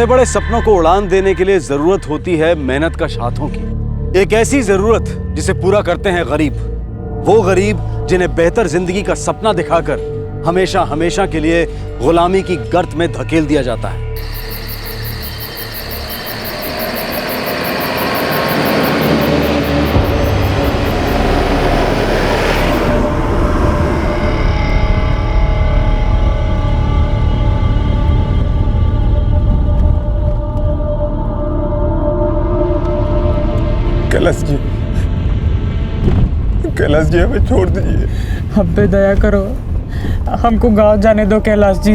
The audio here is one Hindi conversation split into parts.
बड़े बड़े सपनों को उड़ान देने के लिए जरूरत होती है मेहनत कश हाथों की। एक ऐसी जरूरत जिसे पूरा करते हैं गरीब, वो गरीब जिन्हें बेहतर जिंदगी का सपना दिखाकर हमेशा हमेशा के लिए गुलामी की गर्त में धकेल दिया जाता है। कैलाश जी हमें छोड़ दीजिए। हम पे दया करो, हमको गांव जाने दो कैलाश जी।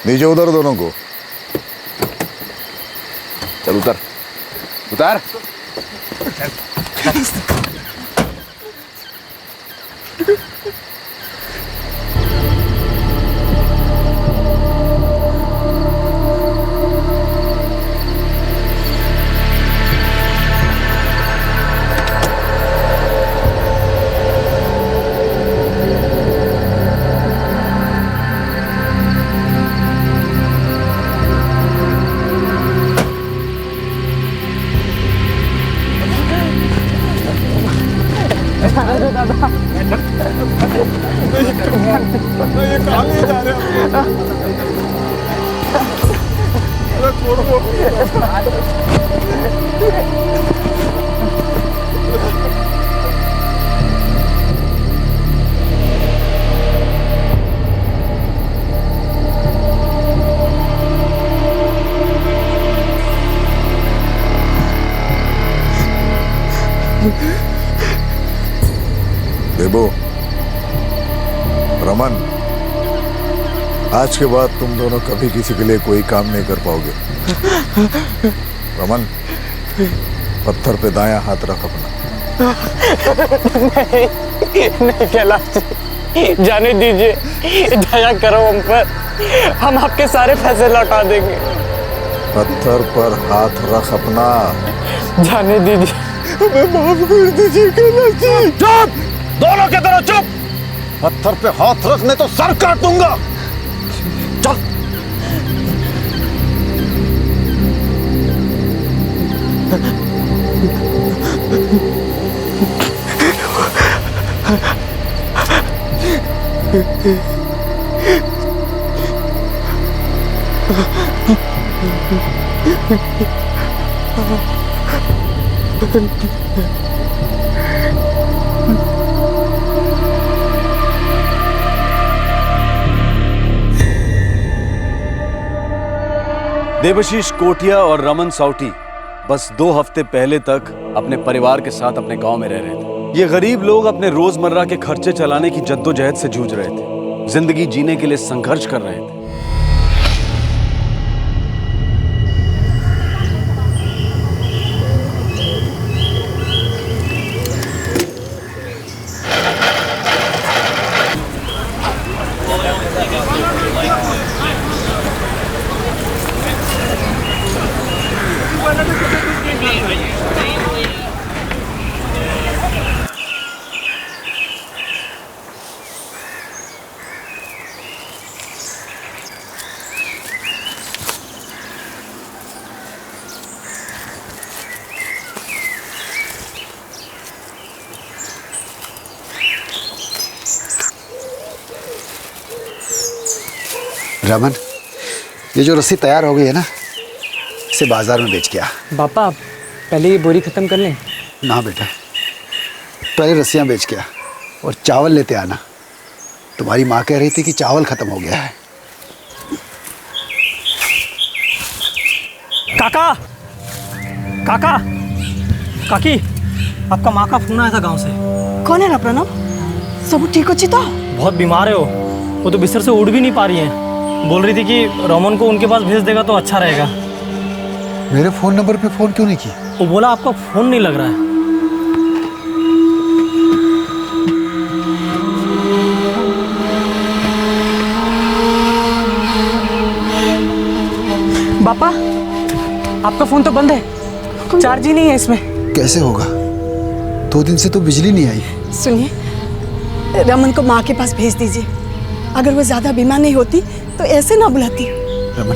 नीचे उधर दोनों को। चल उतर उतर। ये कहाँ ले जा रहे हैं? अरे छोड़ो। देबो, रमन, आज के बाद तुम दोनों कभी किसी के लिए कोई काम नहीं कर पाओगे। रमन, पत्थर पे दायां हाथ रख अपना। नहीं कैलाश जी, जाने दीजिए, दया करो हम पर, हम आपके सारे पैसे लौटा देंगे। पत्थर पर हाथ रख अपना। जाने दीजिए, हमें माफ कर दीजिए कैलाश जी। चुप, दोनों के दोनों चुप। पत्थर पे हाथ रखने तो सर काट दूंगा। चल। देवशीष कोटिया और रमन साउटी बस 2 हफ्ते पहले तक अपने परिवार के साथ अपने गांव में रह रहे थे। ये गरीब लोग अपने रोजमर्रा के खर्चे चलाने की जद्दोजहद से जूझ रहे थे, जिंदगी जीने के लिए संघर्ष कर रहे थे। रमन, ये जो रस्सी तैयार हो गई है ना, इसे बाजार में बेच के आ। पापा पहले ये बोरी खत्म कर लें। ना बेटा, पहले रस्सियाँ बेच के आ और चावल लेते आना। तुम्हारी माँ कह रही थी कि चावल खत्म हो गया है। काका, काका, काकी, आपका माँ का फोन आया था गांव से। कौन है ना प्रणव? सब ठीक अच्छी तो? बहुत बीमार है वो तो बिस्तर से उठ भी नहीं पा रही है। बोल रही थी कि रोमन को उनके पास भेज देगा तो अच्छा रहेगा। मेरे फ़ोन नंबर पे फ़ोन क्यों नहीं की? वो बोला आपका फ़ोन नहीं लग रहा है। पापा, आपका फोन तो बंद है, चार्ज ही नहीं है इसमें। कैसे होगा? 2 दिन से तो बिजली नहीं आई। सुनिए, रमन को माँ के पास भेज दीजिए। अगर वो ज्यादा बीमार नहीं होती तो ऐसे ना बुलाती। रमन,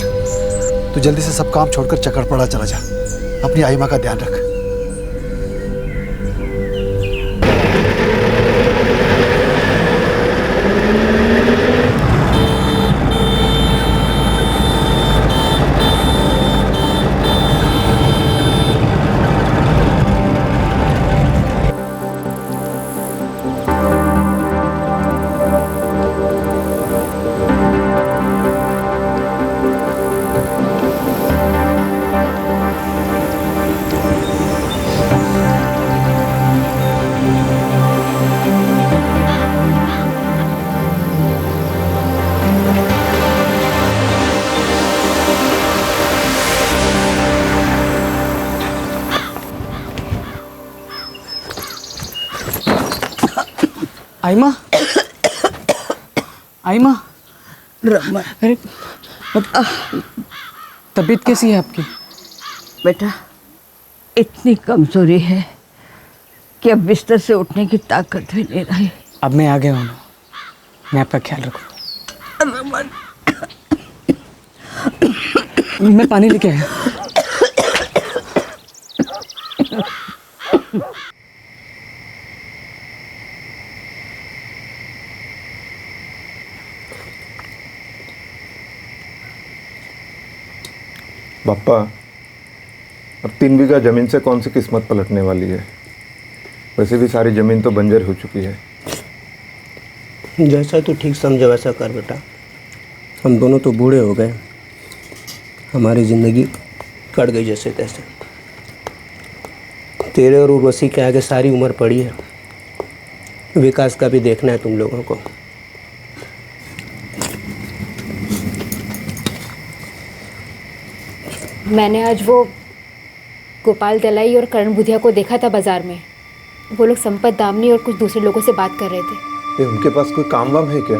तू जल्दी से सब काम छोड़कर चकरपड़ा चला जा। अपनी आई माँ का ध्यान रख। आइमा, आइमा, रमन, अरे तबीयत कैसी है आपकी? बेटा इतनी कमजोरी है कि अब बिस्तर से उठने की ताकत भी नहीं रही। अब मैं आ गया हूँ, मैं आपका ख्याल रखूँगा। रमन, मैं पानी लेके आया। पापा, अब 3 बीघा जमीन से कौन सी किस्मत पलटने वाली है? वैसे भी सारी जमीन तो बंजर हो चुकी है। जैसा तू ठीक समझे वैसा कर बेटा। हम दोनों तो बूढ़े हो गए, हमारी ज़िंदगी कट गई जैसे तैसे। तेरे और उर्वशी के आगे सारी उम्र पड़ी है। विकास का भी देखना है तुम लोगों को। मैंने आज वो गोपाल दलाई और करण बुधिया को देखा था बाजार में। वो लोग संपत दामनी और कुछ दूसरे लोगों से बात कर रहे थे। ये उनके पास कोई काम वाम है क्या?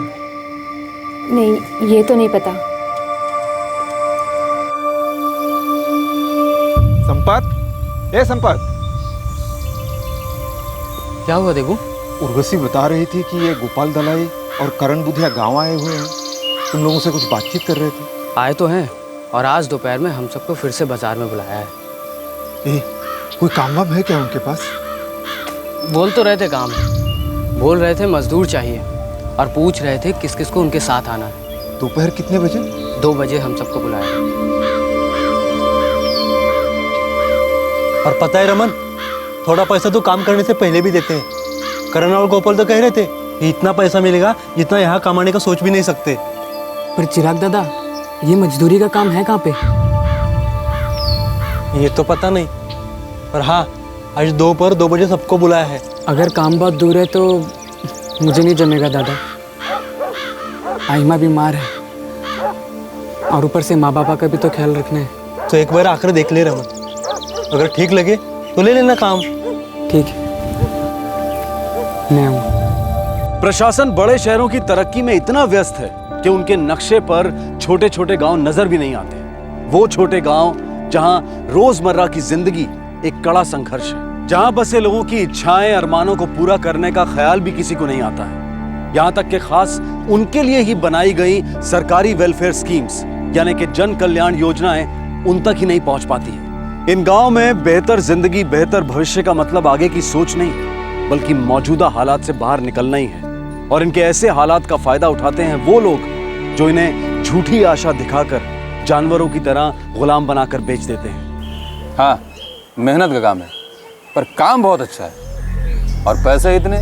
नहीं, ये तो नहीं पता। संपत, ए संपत, क्या हुआ देवू? उर्वशी बता रही थी कि ये गोपाल दलाई और करण बुधिया गांव आए हुए हैं। तुम लोगों से कुछ बातचीत कर रहे थे। आए तो हैं, और आज दोपहर में हम सबको फिर से बाजार में बुलाया है। कोई काम वाम है क्या उनके पास? बोल तो रहे थे काम है, बोल रहे थे मजदूर चाहिए, और पूछ रहे थे किस किस को उनके साथ आना है। दोपहर कितने बजे? 2 बजे हम सबको बुलाया है। और पता है रमन, थोड़ा पैसा तो काम करने से पहले भी देते हैं। करण और गोपाल तो कह रहे थे कि इतना पैसा मिलेगा जितना यहाँ कमाने का सोच भी नहीं सकते। पर चिराग दादा, ये मजदूरी का काम है कहाँ पे? ये तो पता नहीं, पर हाँ, आज दोपहर 2 बजे सबको बुलाया है। अगर काम बहुत दूर है तो मुझे नहीं जमेगा दादा। आइमा बीमार है, और ऊपर से माँ बापा का भी तो ख्याल रखना है। तो एक बार आकर देख ले रमन, अगर ठीक लगे तो ले लेना काम। ठीक है, मैं आऊँ। प्रशासन बड़े शहरों की तरक्की में इतना व्यस्त है कि उनके नक्शे पर छोटे छोटे गांव नजर भी नहीं आते। वो छोटे गांव जहां रोजमर्रा की जिंदगी एक कड़ा संघर्ष है, जहां बसे लोगों की इच्छाएं अरमानों को पूरा करने का ख्याल भी किसी को नहीं आता है। यहां तक कि खास उनके लिए ही बनाई गई सरकारी वेलफेयर स्कीम्स यानी कि जन कल्याण योजनाएं उन तक ही नहीं पहुंच पाती है। इन गांव में बेहतर जिंदगी, बेहतर भविष्य का मतलब आगे की सोच नहीं, बल्कि मौजूदा हालात से बाहर निकलना ही है। और इनके ऐसे हालात का फायदा उठाते हैं वो लोग जो इन्हें झूठी आशा दिखाकर जानवरों की तरह गुलाम बनाकर बेच देते हैं। हाँ, मेहनत का काम है, पर काम बहुत अच्छा है, और पैसे इतने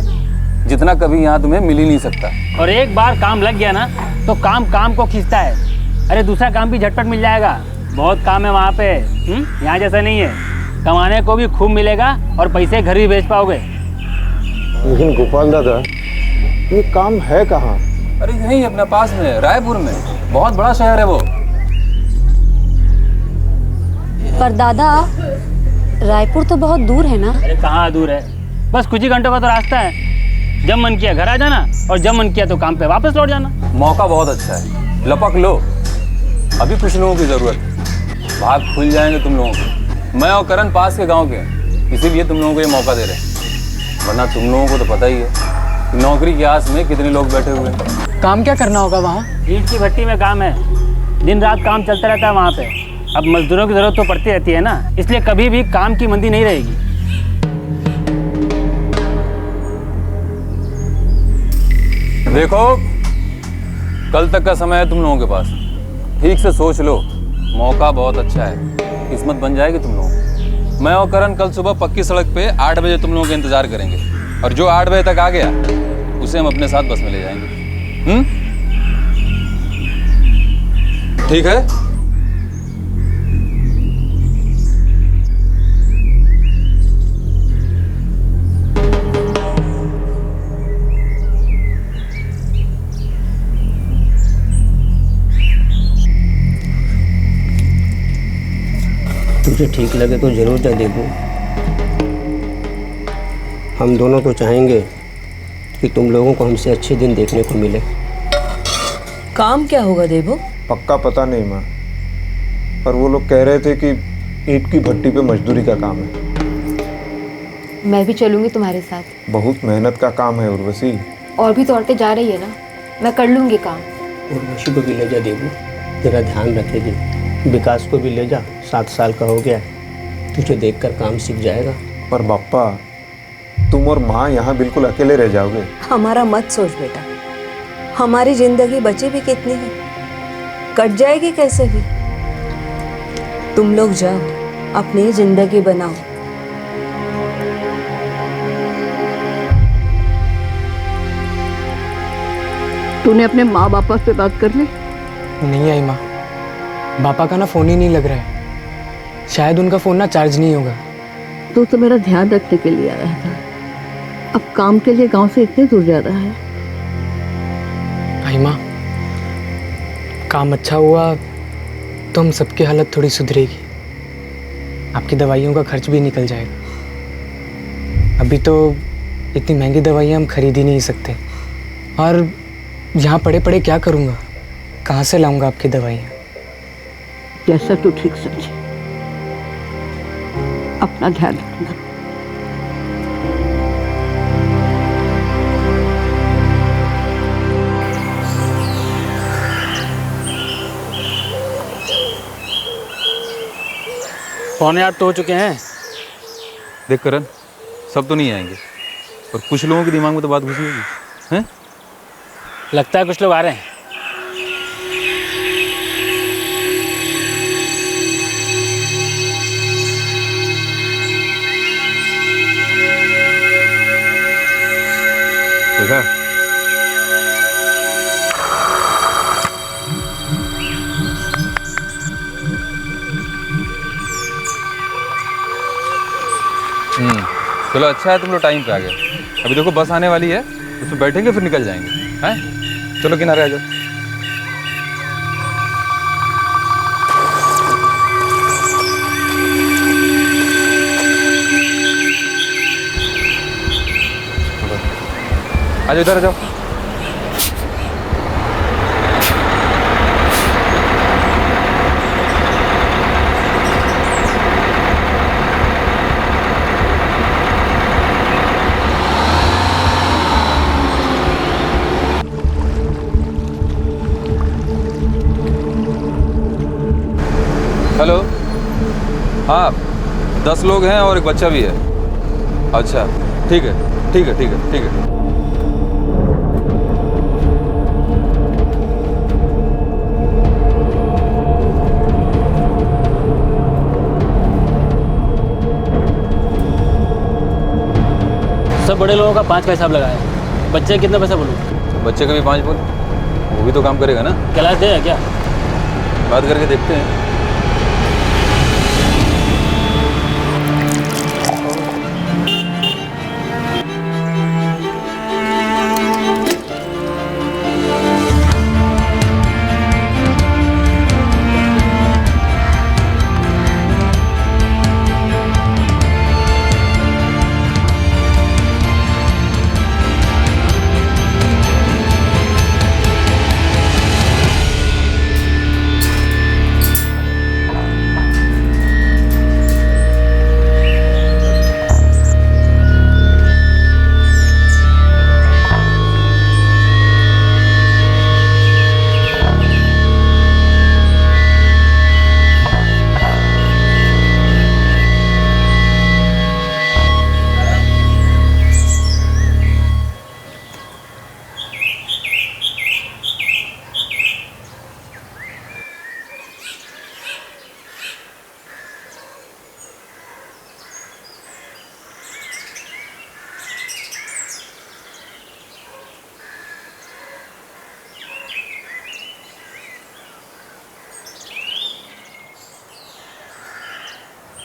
जितना कभी यहाँ तुम्हें मिल ही नहीं सकता। और एक बार काम लग गया ना तो काम काम को खींचता है। अरे दूसरा काम भी झटपट मिल जाएगा, बहुत काम है वहाँ पे। यहाँ जैसा नहीं है, कमाने को भी खूब मिलेगा और पैसे घर भी भेज पाओगे। लेकिन गोपाल दादा, ये काम है कहाँ? अरे यहीं अपने पास में, रायपुर में, बहुत बड़ा शहर है वो। पर दादा, रायपुर तो बहुत दूर है ना? अरे कहाँ दूर है, बस कुछ ही घंटों का तो रास्ता है। जब मन किया घर आ जाना, और जब मन किया तो काम पे वापस लौट जाना। मौका बहुत अच्छा है, लपक लो, अभी कुछ लोगों की जरूरत है। भाग खुल जाएंगे तुम लोगों के। मैं और करण पास के गांव के हैं, इसीलिए तुम लोगों को ये मौका दे रहे हैं, वरना तुम लोगों को तो पता ही है कि नौकरी की आस में कितने लोग बैठे हुए हैं। काम क्या करना होगा वहाँ? ईंट की भट्टी में काम है, दिन रात काम चलता रहता है वहाँ पे। अब मजदूरों की जरूरत तो पड़ती रहती है ना, इसलिए कभी भी काम की मंदी नहीं रहेगी। देखो, कल तक का समय है तुम लोगों के पास, ठीक से सोच लो, मौका बहुत अच्छा है, किस्मत बन जाएगी तुम लोगों की। मैं और करण कल सुबह पक्की सड़क पे 8 बजे तुम लोगों का इंतजार करेंगे, और जो 8 बजे तक आ गया उसे हम अपने साथ बस में ले जाएंगे। ठीक है? तुझे ठीक लगे तो ज़रूर जा देबू। हम दोनों तो चाहेंगे कि तुम लोगों को हमसे अच्छे दिन देखने को मिले। काम क्या होगा देबू? पक्का पता नहीं माँ, पर वो लोग कह रहे थे कि ईंट की भट्टी पे मजदूरी का काम है। मैं भी चलूँगी तुम्हारे साथ। बहुत मेहनत का काम है उर्वशी। और भी तो औरतें जा रही है ना, मैं कर लूँगी काम। उर्वशी को भी ले जा देबू, तेरा ध्यान रखेगी। विकास को भी ले जा, 7 साल का हो गया, तुझे देखकर काम सीख जाएगा। पर बाप्पा, तुम और माँ यहाँ बिल्कुल अकेले रह जाओगे। हमारा मत सोच बेटा, हमारी जिंदगी बची भी कितनी है, कट जाएगी कैसे भी। तुम लोग जाओ, अपनी जिंदगी बनाओ। तूने अपने माँ बाप से बात कर ली? नहीं आई माँ, पापा का ना फ़ोन ही नहीं लग रहा है, शायद उनका फ़ोन ना चार्ज नहीं होगा। तो मेरा ध्यान रखने के लिए आया था, अब काम के लिए गांव से इतने दूर जा रहा है। आई माँ, काम अच्छा हुआ तो हम सबकी हालत थोड़ी सुधरेगी, आपकी दवाइयों का खर्च भी निकल जाएगा। अभी तो इतनी महंगी दवाइयाँ हम खरीद ही नहीं सकते, और यहाँ पड़े पड़े क्या करूँगा, कहाँ से लाऊंगा आपकी दवाइयाँ? जैसा तू ठीक समझे, अपना ध्यान रखना। पौने 8 तो हो चुके हैं। देख करण, सब तो नहीं आएंगे, पर कुछ लोगों के दिमाग में तो बात घुसी होगी, हैं? लगता है कुछ लोग आ रहे हैं। देखा? चलो अच्छा है, तुम लोग टाइम पे आ गए। अभी देखो बस आने वाली है, उसमें बैठेंगे फिर निकल जाएंगे, हैं? चलो किनारे आ जाओ। आ जाओ, इधर आ जाओ। हेलो, हाँ 10 लोग हैं और एक बच्चा भी है। अच्छा ठीक है, ठीक है, ठीक है, ठीक है। सब बड़े लोगों का 5 का हिसाब लगाया, बच्चे कितना पैसा बोलूँ? बच्चे का भी 5 बोल, वो भी तो काम करेगा ना। क्लास दे क्या? बात करके देखते हैं।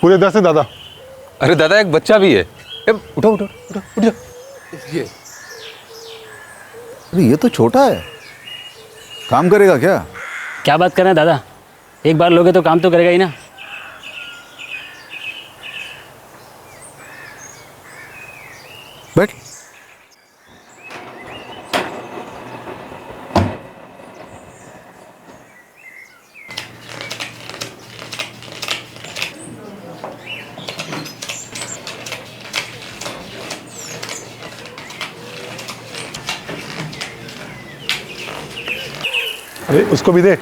पूरे 10 है दादा। अरे दादा एक बच्चा भी है। उठो उठो उठो उठो। अरे ये तो छोटा है, काम करेगा क्या? क्या बात कर रहे हैं दादा, एक बार लोगे तो काम तो करेगा ही ना। बैठ। अरे उसको भी दे।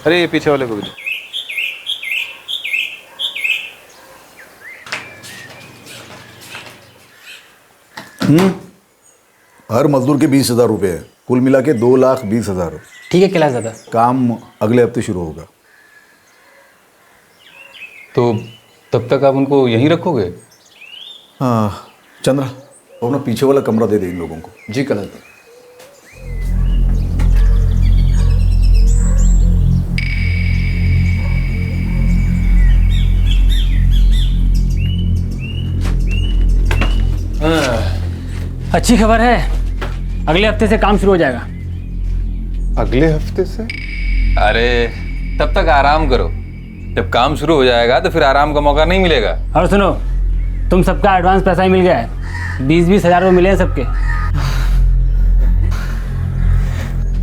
अरे ये पीछे वाले को भी दो। हर मजदूर के 20,000 रुपये है, कुल मिला के 2,20,000। ठीक है कैलाश दादा। काम अगले हफ्ते शुरू होगा। तो तब तक आप उनको यहीं रखोगे? हाँ चंद्रा, अपना पीछे वाला कमरा दे दे इन लोगों को। जी कैलाश। अच्छी खबर है, अगले हफ्ते से काम शुरू हो जाएगा। अगले हफ्ते से? अरे तब तक आराम करो, जब काम शुरू हो जाएगा तो फिर आराम का मौका नहीं मिलेगा। और सुनो, तुम सबका एडवांस पैसा ही मिल गया है, 20-20 हज़ार रुपये मिले हैं सबके।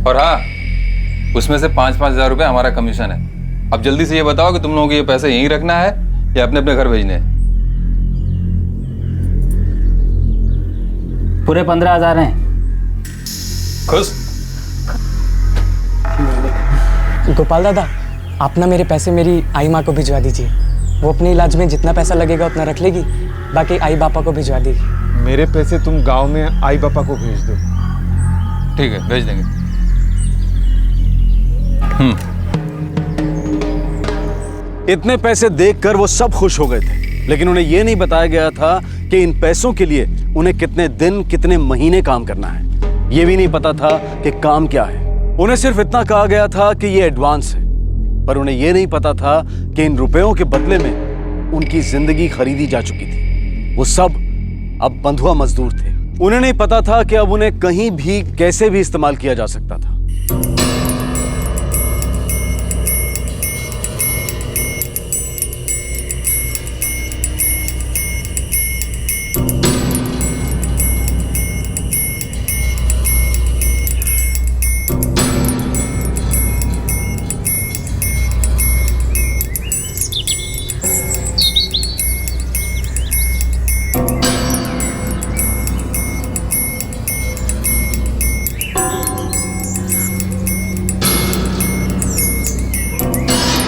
और हाँ, उसमें से 5-5 हज़ार रुपये हमारा कमीशन है। अब जल्दी से ये बताओ कि तुम लोगों को ये पैसे यहीं रखना है या अपने अपने घर भेजने हैं? पूरे 15,000 हैं। खुश? गोपाल दादा, आप ना मेरे पैसे मेरी आई माँ को भिजवा दीजिए। वो अपने इलाज में जितना पैसा लगेगा उतना रख लेगी, बाकी आई बापा को भिजवा देगी। मेरे पैसे तुम गांव में आई पापा को भेज दो। ठीक है, भेज देंगे। इतने पैसे देखकर वो सब खुश हो गए थे, लेकिन उन्हें यह नहीं बताया गया था कि इन पैसों के लिए उन्हें कितने दिन कितने महीने काम करना है। यह भी नहीं पता था कि काम क्या है। उन्हें सिर्फ इतना कहा गया था कि यह एडवांस है, पर उन्हें यह नहीं पता था कि इन रुपयों के बदले में उनकी जिंदगी खरीदी जा चुकी थी। वो सब अब बंधुआ मजदूर थे। उन्हें नहीं पता था कि अब उन्हें कहीं भी कैसे भी इस्तेमाल किया जा सकता था।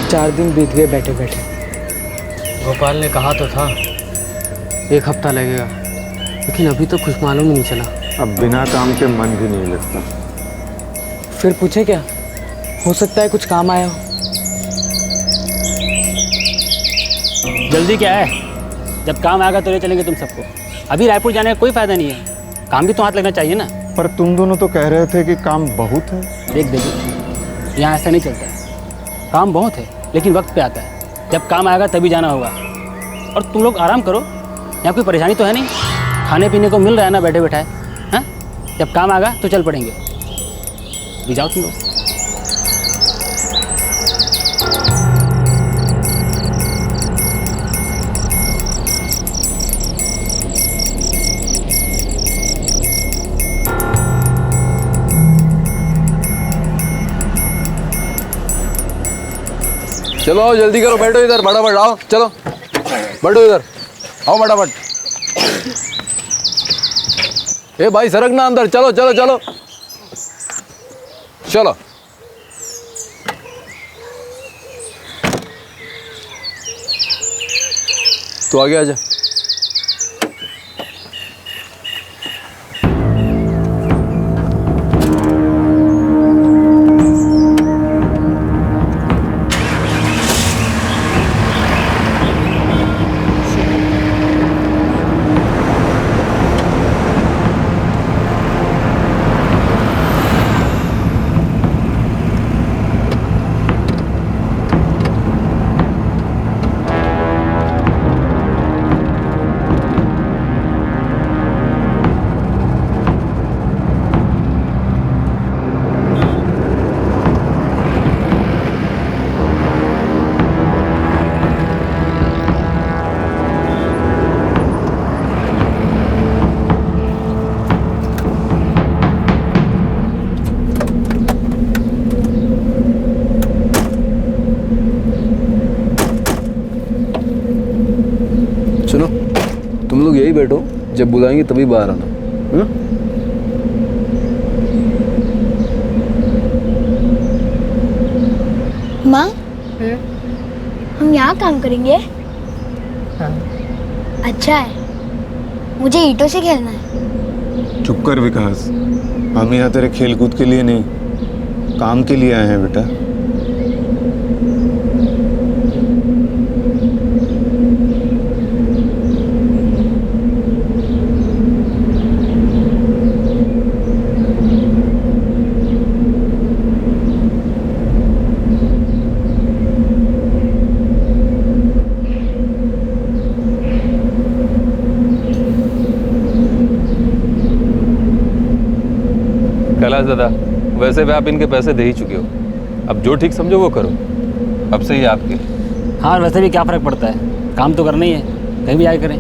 चार दिन बीत गए बैठे बैठे। गोपाल ने कहा तो था 1 हफ्ता लगेगा, लेकिन अभी तो कुछ मालूम ही नहीं चला। अब बिना काम के मन भी नहीं लगता। फिर पूछे क्या, हो सकता है कुछ काम आया हो। जल्दी क्या है, जब काम आएगा तो ले चलेंगे तुम सबको। अभी रायपुर जाने का कोई फायदा नहीं है, काम भी तो हाथ लगना चाहिए ना। पर तुम दोनों तो कह रहे थे कि काम बहुत है। देख यहाँ ऐसा नहीं चलता है। काम बहुत है लेकिन वक्त पे आता है, जब काम आएगा तभी जाना होगा। और तुम लोग आराम करो, यहाँ कोई परेशानी तो है नहीं, खाने पीने को मिल रहा है ना बैठे बैठाए। हाँ, जब काम आएगा तो चल पड़ेंगे। भी जाओ तुम लोग। चलो आओ, जल्दी करो, बैठो इधर, फटाफट आओ, चलो बैठो इधर, आओ फटाफट। ए भाई सरक ना अंदर, चलो चलो चलो चलो। तो आगे आजा। लोग यही बैठो, जब बुलाएंगे तभी बाहर आना। माँ, हम यहाँ काम करेंगे? अच्छा है, मुझे ईंटों से खेलना है। चुप कर विकास, हम यहाँ तेरे खेल कूद के लिए नहीं, काम के लिए आए हैं बेटा। कैलाश दादा, वैसे भी आप इनके पैसे दे ही चुके हो, अब जो ठीक समझो वो करो, अब से ही आपके। हाँ, वैसे भी क्या फ़र्क पड़ता है, काम तो करना ही है, कहीं भी जाके करें।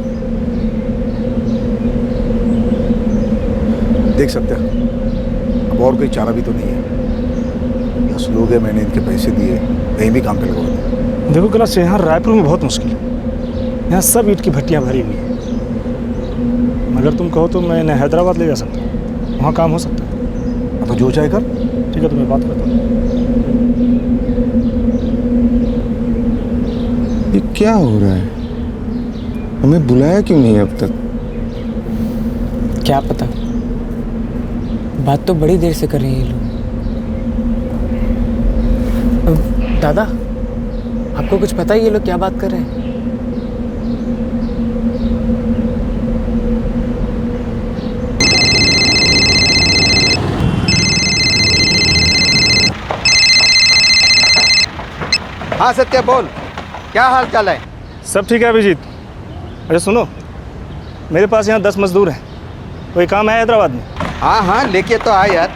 देख सकते हैं, अब और कोई चारा भी तो नहीं है। 10 लोग हैं, मैंने इनके पैसे दिए, कहीं भी काम पे लगवा दिया। देखो कैलाश, यहाँ रायपुर में बहुत मुश्किल है, यहाँ सब ईंट की भट्टियाँ भरी हुई हैं। अगर तुम कहो तो मैं इन्हें हैदराबाद ले जा सकता हूँ, वहाँ काम हो सकता है। तो जो चाहे कर। ठीक है, तो मैं बात करता हूँ। ये क्या हो रहा है? हमें बुलाया क्यों नहीं अब तक? क्या पता, बात तो बड़ी देर से कर रहे हैं ये लोग। दादा, आपको कुछ पता है ये लोग क्या बात कर रहे हैं? हाँ सत्या, बोल, क्या हाल चाल है? सब ठीक है अभिजीत। अरे सुनो, मेरे पास यहाँ 10 मजदूर हैं, कोई काम है हैदराबाद में? हाँ हाँ, लेके तो आ यार,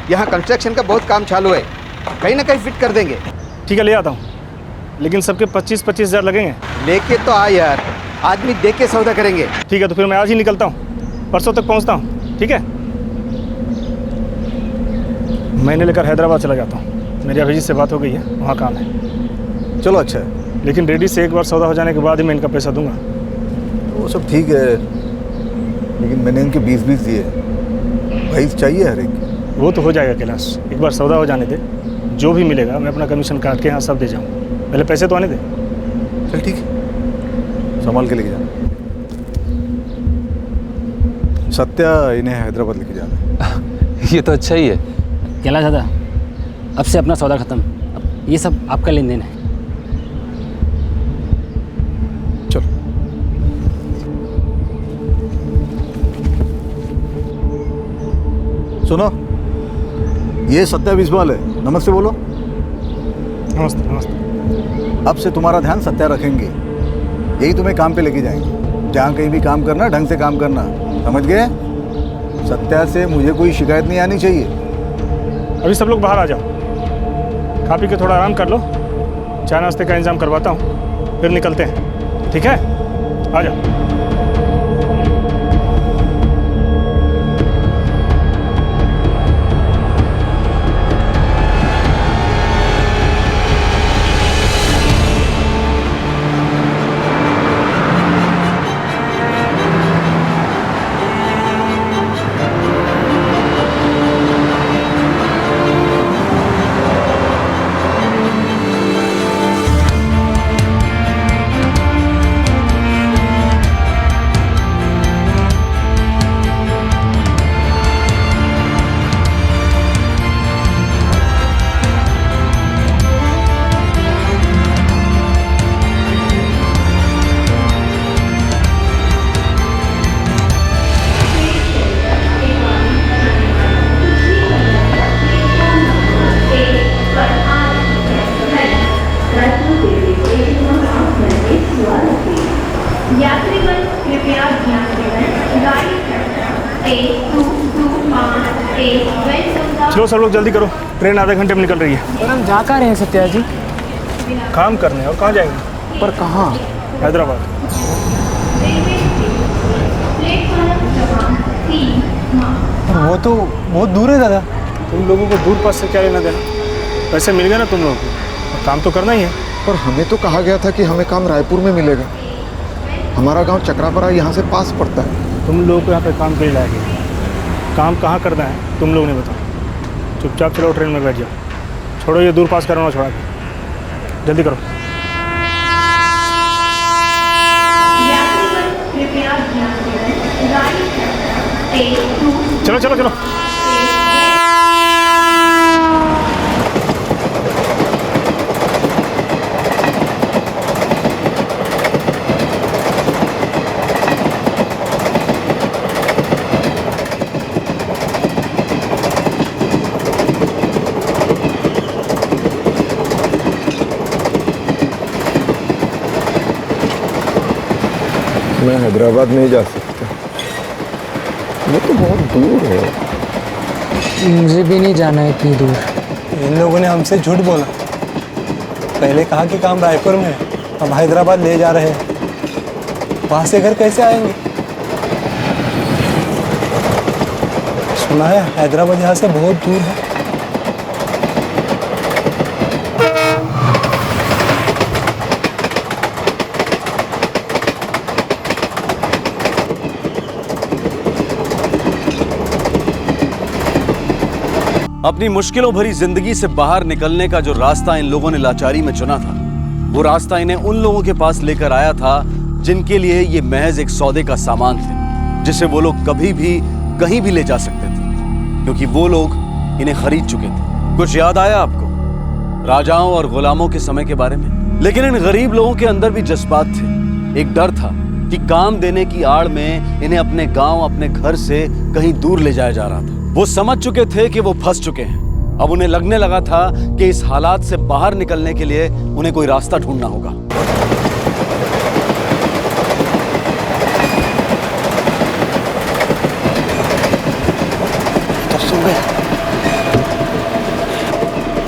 यहाँ कंस्ट्रक्शन का बहुत काम चालू है, कहीं ना कहीं फिट कर देंगे। ठीक है, ले आता हूँ, लेकिन सबके 25-25 हज़ार लगेंगे। लेके तो आ यार, आदमी देख के सौदा करेंगे। ठीक है, तो फिर मैं आज ही निकलता हूँ, परसों तक पहुँचता हूँ। ठीक है, मैंने लेकर हैदराबाद चला जाता हूँ, मेरी अभिजीत से बात हो गई है, वहाँ काम है। चलो अच्छा है, लेकिन रेडी से एक बार सौदा हो जाने के बाद ही मैं इनका पैसा दूंगा। वो सब ठीक है, लेकिन मैंने इनके 20-20 दिए, 22 चाहिए हर एक। वो तो हो जाएगा कैलाश, एक बार सौदा हो जाने दे, जो भी मिलेगा मैं अपना कमीशन काट के यहाँ सब दे जाऊँ। पहले पैसे तो आने दे। चल ठीक है, संभाल के लेके जाना। सत्या, इन्हें हैदराबाद लेके जाना है। ये तो अच्छा ही है। कैलाश दादा, अब से अपना सौदा खत्म, अब ये सब आपका लेन देन है। चलो। सुनो, ये सत्या बिस्वाल है, नमस्ते बोलो। नमस्ते। नमस्ते। अब से तुम्हारा ध्यान सत्या रखेंगे, यही तुम्हें काम पे लेके जाएंगे। जहाँ कहीं भी काम करना, ढंग से काम करना, समझ गए? सत्या से मुझे कोई शिकायत नहीं आनी चाहिए। अभी सब लोग बाहर आ जाओ, खा पी के थोड़ा आराम कर लो, चाय नाश्ते का इंतजाम करवाता हूँ, फिर निकलते हैं। ठीक है, आ जाओ। चलो सब लोग जल्दी करो, ट्रेन आधे घंटे में निकल रही है। और हम जा कहाँ रहे हैं सत्या जी? काम करने। और कहाँ जाएंगे? पर कहाँ? हैदराबाद। वो तो बहुत दूर है दादा। तुम लोगों को दूर पास से क्या लेना देना, पैसे मिल गए ना तुम लोगों को, और काम तो करना ही है। पर हमें तो कहा गया था कि हमें काम रायपुर में मिलेगा। हमारा गांव चक्रापरा यहाँ से पास पड़ता है। तुम लोग को यहाँ पे काम के लिए लाया गया। काम कहाँ करना है तुम लोग ने बताओ। चुपचाप चलो ट्रेन में बैठ जाओ। छोड़ो ये दूर पास करना छोड़ा के, जल्दी करो। चलो चलो चलो। मैं हैदराबाद नहीं जा सकता, वो तो बहुत दूर है। मुझे भी नहीं जाना है इतनी दूर। इन लोगों ने हमसे झूठ बोला। पहले कहा कि काम रायपुर में है, अब हैदराबाद ले जा रहे हैं। वहाँ से घर कैसे आएंगे? सुना है हैदराबाद यहाँ से बहुत दूर है। अपनी मुश्किलों भरी जिंदगी से बाहर निकलने का जो रास्ता इन लोगों ने लाचारी में चुना था, वो रास्ता इन्हें उन लोगों के पास लेकर आया था जिनके लिए ये महज एक सौदे का सामान थे, जिसे वो लोग कभी भी कहीं भी ले जा सकते थे, क्योंकि वो लोग इन्हें खरीद चुके थे। कुछ याद आया आपको राजाओं और गुलामों के समय के बारे में? लेकिन इन गरीब लोगों के अंदर भी जज्बात थे। एक डर था कि काम देने की आड़ में इन्हें अपने गांव, अपने घर से कहीं दूर ले जाया जा रहा था। वो समझ चुके थे कि वो फंस चुके हैं। अब उन्हें लगने लगा था कि इस हालात से बाहर निकलने के लिए उन्हें कोई रास्ता ढूंढना होगा।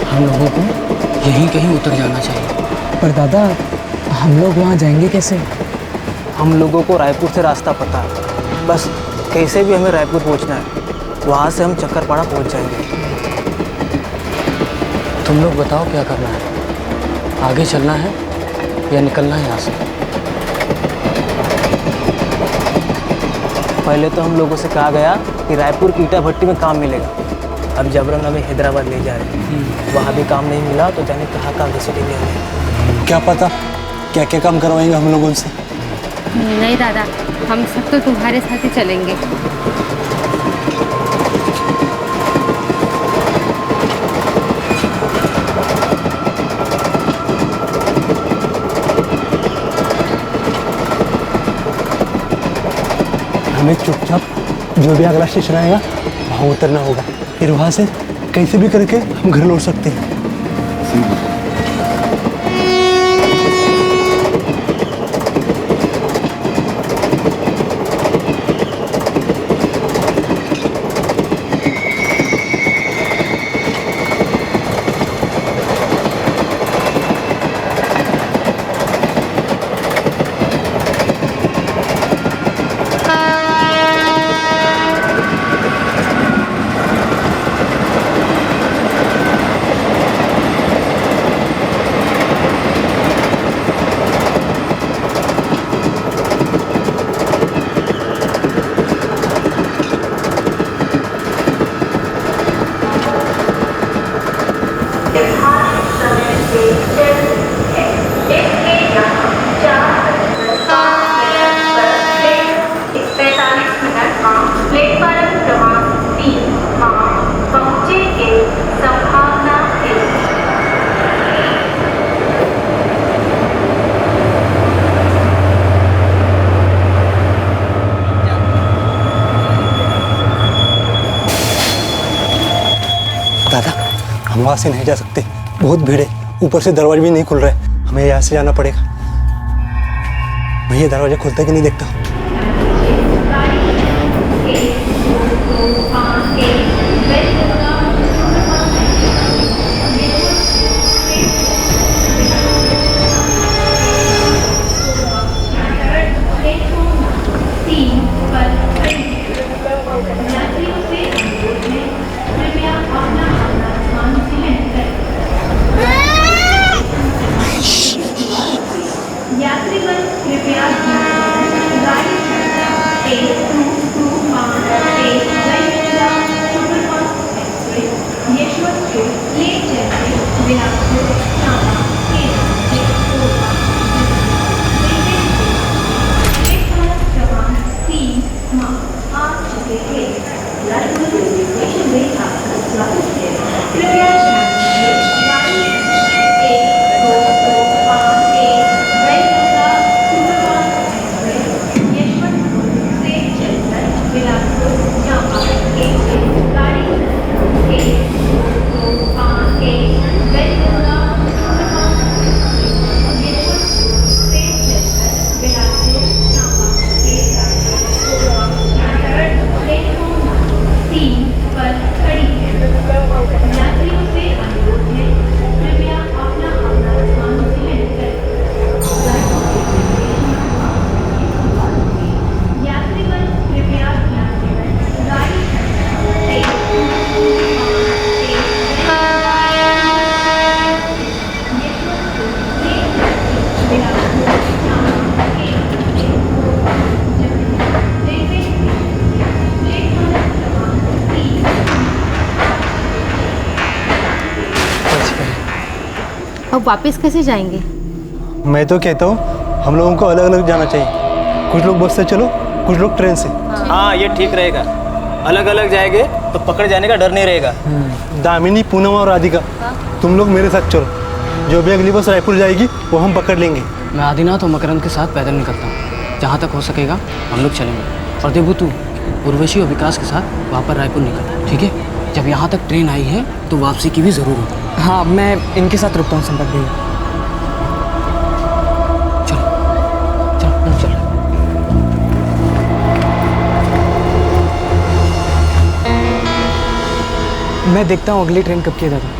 हम लोगों को यहीं कहीं उतर जाना चाहिए। पर दादा, हम लोग वहाँ जाएंगे कैसे? हम लोगों को रायपुर से रास्ता पता है, बस कैसे भी हमें रायपुर पहुँचना है। वहाँ से हम चक्करपाड़ा पहुँच जाएंगे। तुम लोग बताओ क्या करना है? आगे चलना है या निकलना है यहाँ से? पहले तो हम लोगों से कहा गया कि रायपुर की ईटा भट्टी में काम मिलेगा। अब जबरन हमें हैदराबाद ले जा रहे हैं। वहाँ भी काम नहीं मिला तो जाने कहाँ कहाँ घसीटेंगे हमें। क्या पता क्या क्या काम करवाएंगे हम लोग उनसे। नहीं दादा, हम सब तो तुम्हारे साथ ही चलेंगे। हमें चुपचाप जो भी अगला स्टेशन आएगा वहाँ उतरना होगा, फिर वहाँ से कैसे भी करके हम घर लौट सकते हैं। दादा, हम वहाँ से नहीं जा सकते, बहुत भीड़ है, ऊपर से दरवाजे भी नहीं खुल रहे। हमें यहाँ से जाना पड़ेगा। मैं ये दरवाजा खुलता कि नहीं देखता हूँ। यात्रीगण कृपया अब वापस कैसे जाएंगे? मैं तो कहता हूँ हम लोगों को अलग अलग जाना चाहिए। कुछ लोग बस से चलो, कुछ लोग ट्रेन से। हाँ ये ठीक रहेगा। अलग अलग जाएंगे तो पकड़ जाने का डर नहीं रहेगा। दामिनी, पूनम और राधिका, तुम लोग मेरे साथ चलो। जो भी अगली बस रायपुर जाएगी वो हम पकड़ लेंगे। मैं आदिनाथ और मकरंद के साथ पैदल निकलता हूँ। जहाँ तक हो सकेगा हम लोग चलेंगे। और देबू, तू उर्वशी और विकास के साथ वहाँ पर रायपुर निकल, ठीक है? जब यहाँ तक ट्रेन आई है तो वापसी की भी ज़रूर होगी। हाँ, मैं इनके साथ रुकता हूँ संपर्क भैया। मैं देखता हूँ अगली ट्रेन कब की है दादा।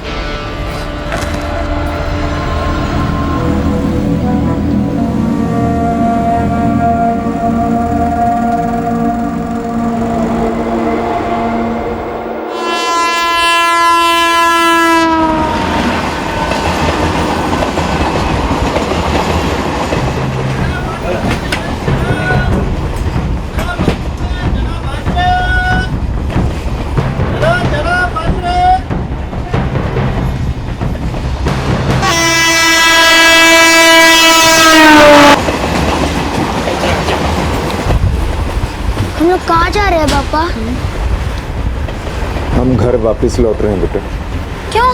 कहाँ जा रहे हैं पापा? हम घर वापस लौट रहे हैं बेटे। क्यों?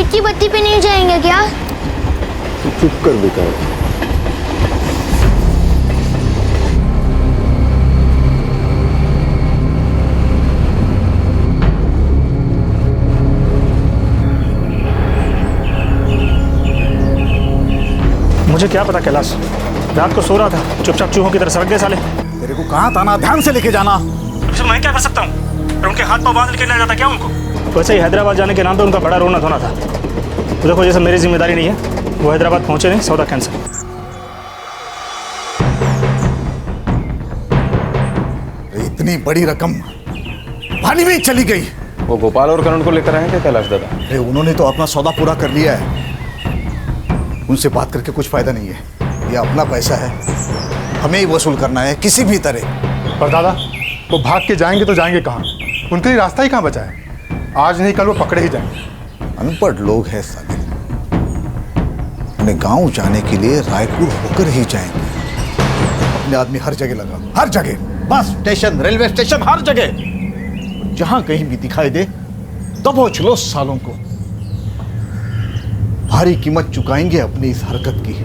इतनी बत्ती पे नहीं जाएंगे क्या? चुप कर विकास। मुझे क्या पता कैलाश, रात को सो रहा था, चुपचाप चूहों की तरह सरक गए साले। तेरे को कहाँ ताना, ध्यान से लेके जाना। सर मैं क्या कर सकता हूँ? और उनके हाथ पाँव बांध के ले जाता क्या उनको? वैसे ही हैदराबाद जाने के नाम पे उनका बड़ा रोना धोना था। तो देखो जैसे मेरी जिम्मेदारी नहीं है, वो हैदराबाद पहुंचे नहीं, सौदा कैंसिल। इतनी बड़ी रकम पानी में चली गई। वो गोपाल और करण को लेकर आए क्या कैलाश दादा? अरे उन्होंने तो अपना सौदा पूरा कर लिया है। उनसे बात करके कुछ फायदा नहीं है। ये अपना पैसा है, हमें ही वसूल करना है किसी भी तरह। पर दादा, वो भाग के जाएंगे तो जाएंगे कहाँ? उनके लिए रास्ता ही कहाँ बचा है? आज नहीं कल वो पकड़े ही जाएंगे। अनपढ़ लोग हैं साले। अपने गांव जाने के लिए रायपुर होकर ही जाएंगे। अपने आदमी हर जगह लगा, हर जगह, बस स्टेशन, रेलवे स्टेशन, हर जगह। जहां कहीं भी दिखाई दे दबोच लो सालों को। भारी कीमत चुकाएंगे अपनी इस हरकत की।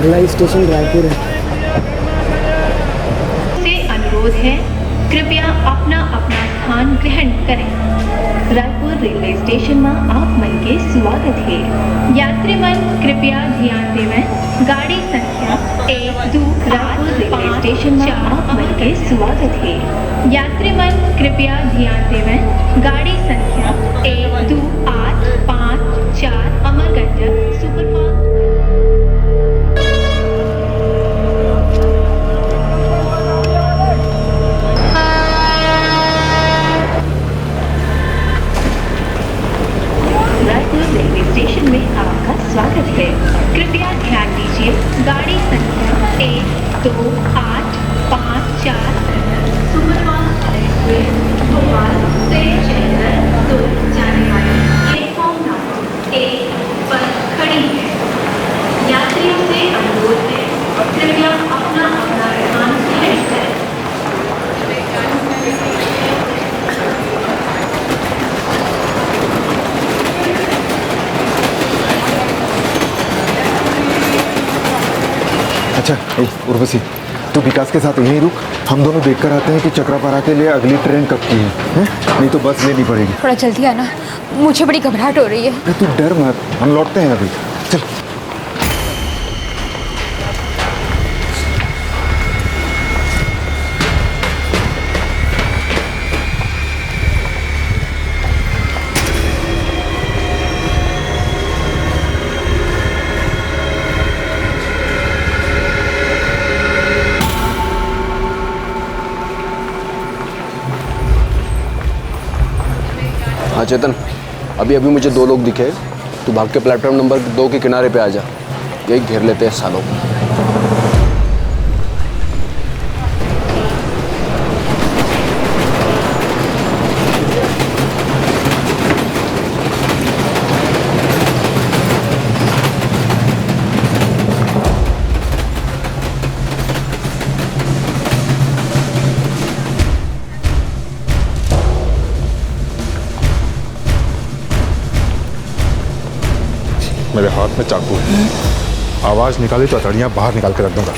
अगला स्टेशन रायपुर है। से अनुरोध है, कृपया अपना अपना स्थान ग्रहण करें। रायपुर रेलवे स्टेशन में आप मन के स्वागत है। यात्री मन कृपया ध्यान देवें। गाड़ी संख्या 1-2 रायपुर रेलवे स्टेशन में आप मन के स्वागत है। यात्री मन कृपया ध्यान देवें। गाड़ी संख्या 1-2 8 5 4 अमरकंटक सुपरफास्ट। रेलवे स्टेशन में आपका स्वागत है। कृपया ध्यान दीजिए, गाड़ी संख्या 1-2 8 5 4 सुपरफास्ट एक्सप्रेस भोपाल से चेन्नई जाने वाली प्लेटफॉर्म नंबर 1 पर खड़ी है। यात्रियों से अनुरोध है, कृपया अपना अपना स्थान ग्रहण करें। अच्छा उर्वशी, तू विकास के साथ यहीं रुक, हम दोनों देखकर आते हैं कि चक्रापारा के लिए अगली ट्रेन कब की है? नहीं तो बस लेनी पड़ेगी। थोड़ा जल्दी आना, मुझे बड़ी घबराहट हो रही है। अरे तू डर मत, हम लौटते हैं अभी। चल। हाँ चेतन, अभी अभी मुझे 2 लोग दिखे। तू भाग के प्लेटफॉर्म नंबर 2 के किनारे पे आ जा, यही घेर लेते हैं सालों को। मेरे हाथ में चाकू है, आवाज निकाली तो अतड़ियाँ बाहर निकाल के रख दूंगा।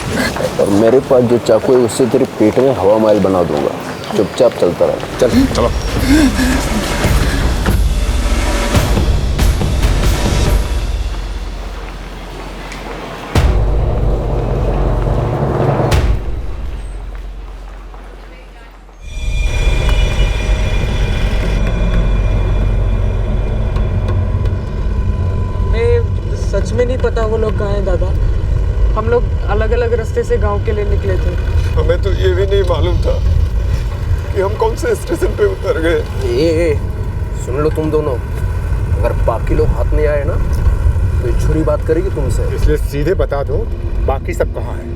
और मेरे पास जो चाकू है उससे तेरे पेट में हवा महल बना दूंगा। चुपचाप चलता रहा। चल चलो। सच में नहीं पता वो लोग कहाँ हैं दादा। हम लोग अलग अलग रास्ते से गांव के लिए निकले थे। हमें तो ये भी नहीं मालूम था कि हम कौन से स्टेशन पे उतर गए। ये सुन लो तुम दोनों, अगर बाकी लोग हाथ नहीं आए ना तो ये छुरी बात करेगी तुमसे। इसलिए सीधे बता दो बाकी सब कहाँ हैं।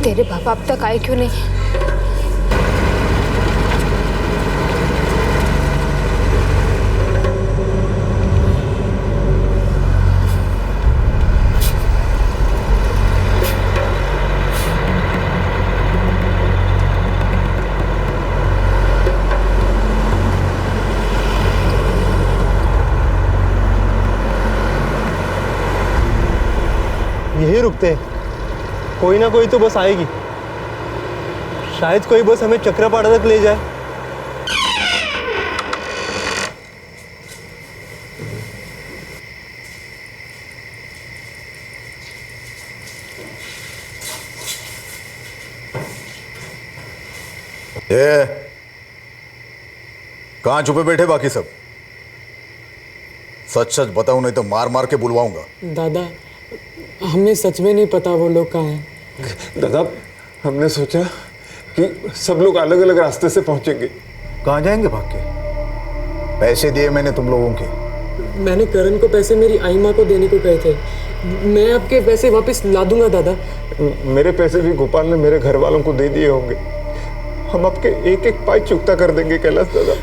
तेरे पापा अब तक आए क्यों नहीं? यही रुकते हैं, कोई ना कोई तो बस आएगी। शायद कोई बस हमें चक्रापाड़ा तक ले जाए। कहाँ छुपे बैठे बाकी सब? सच सच बताऊं नहीं तो मार मार के बुलवाऊंगा। दादा, हमें सच में नहीं पता वो लोग कहाँ हैं। दादा, हमने सोचा कि सब लोग अलग अलग रास्ते से पहुंचेंगे। कहाँ जाएंगे भाग के? पैसे दिए मैंने तुम लोगों के। मैंने करण को पैसे मेरी आई माँ को देने को कहे थे। मैं आपके पैसे वापस ला दूंगा दादा। मेरे पैसे भी गोपाल ने मेरे घर वालों को दे दिए होंगे। हम आपके एक एक पाई चुकता कर देंगे कैलाश दादा।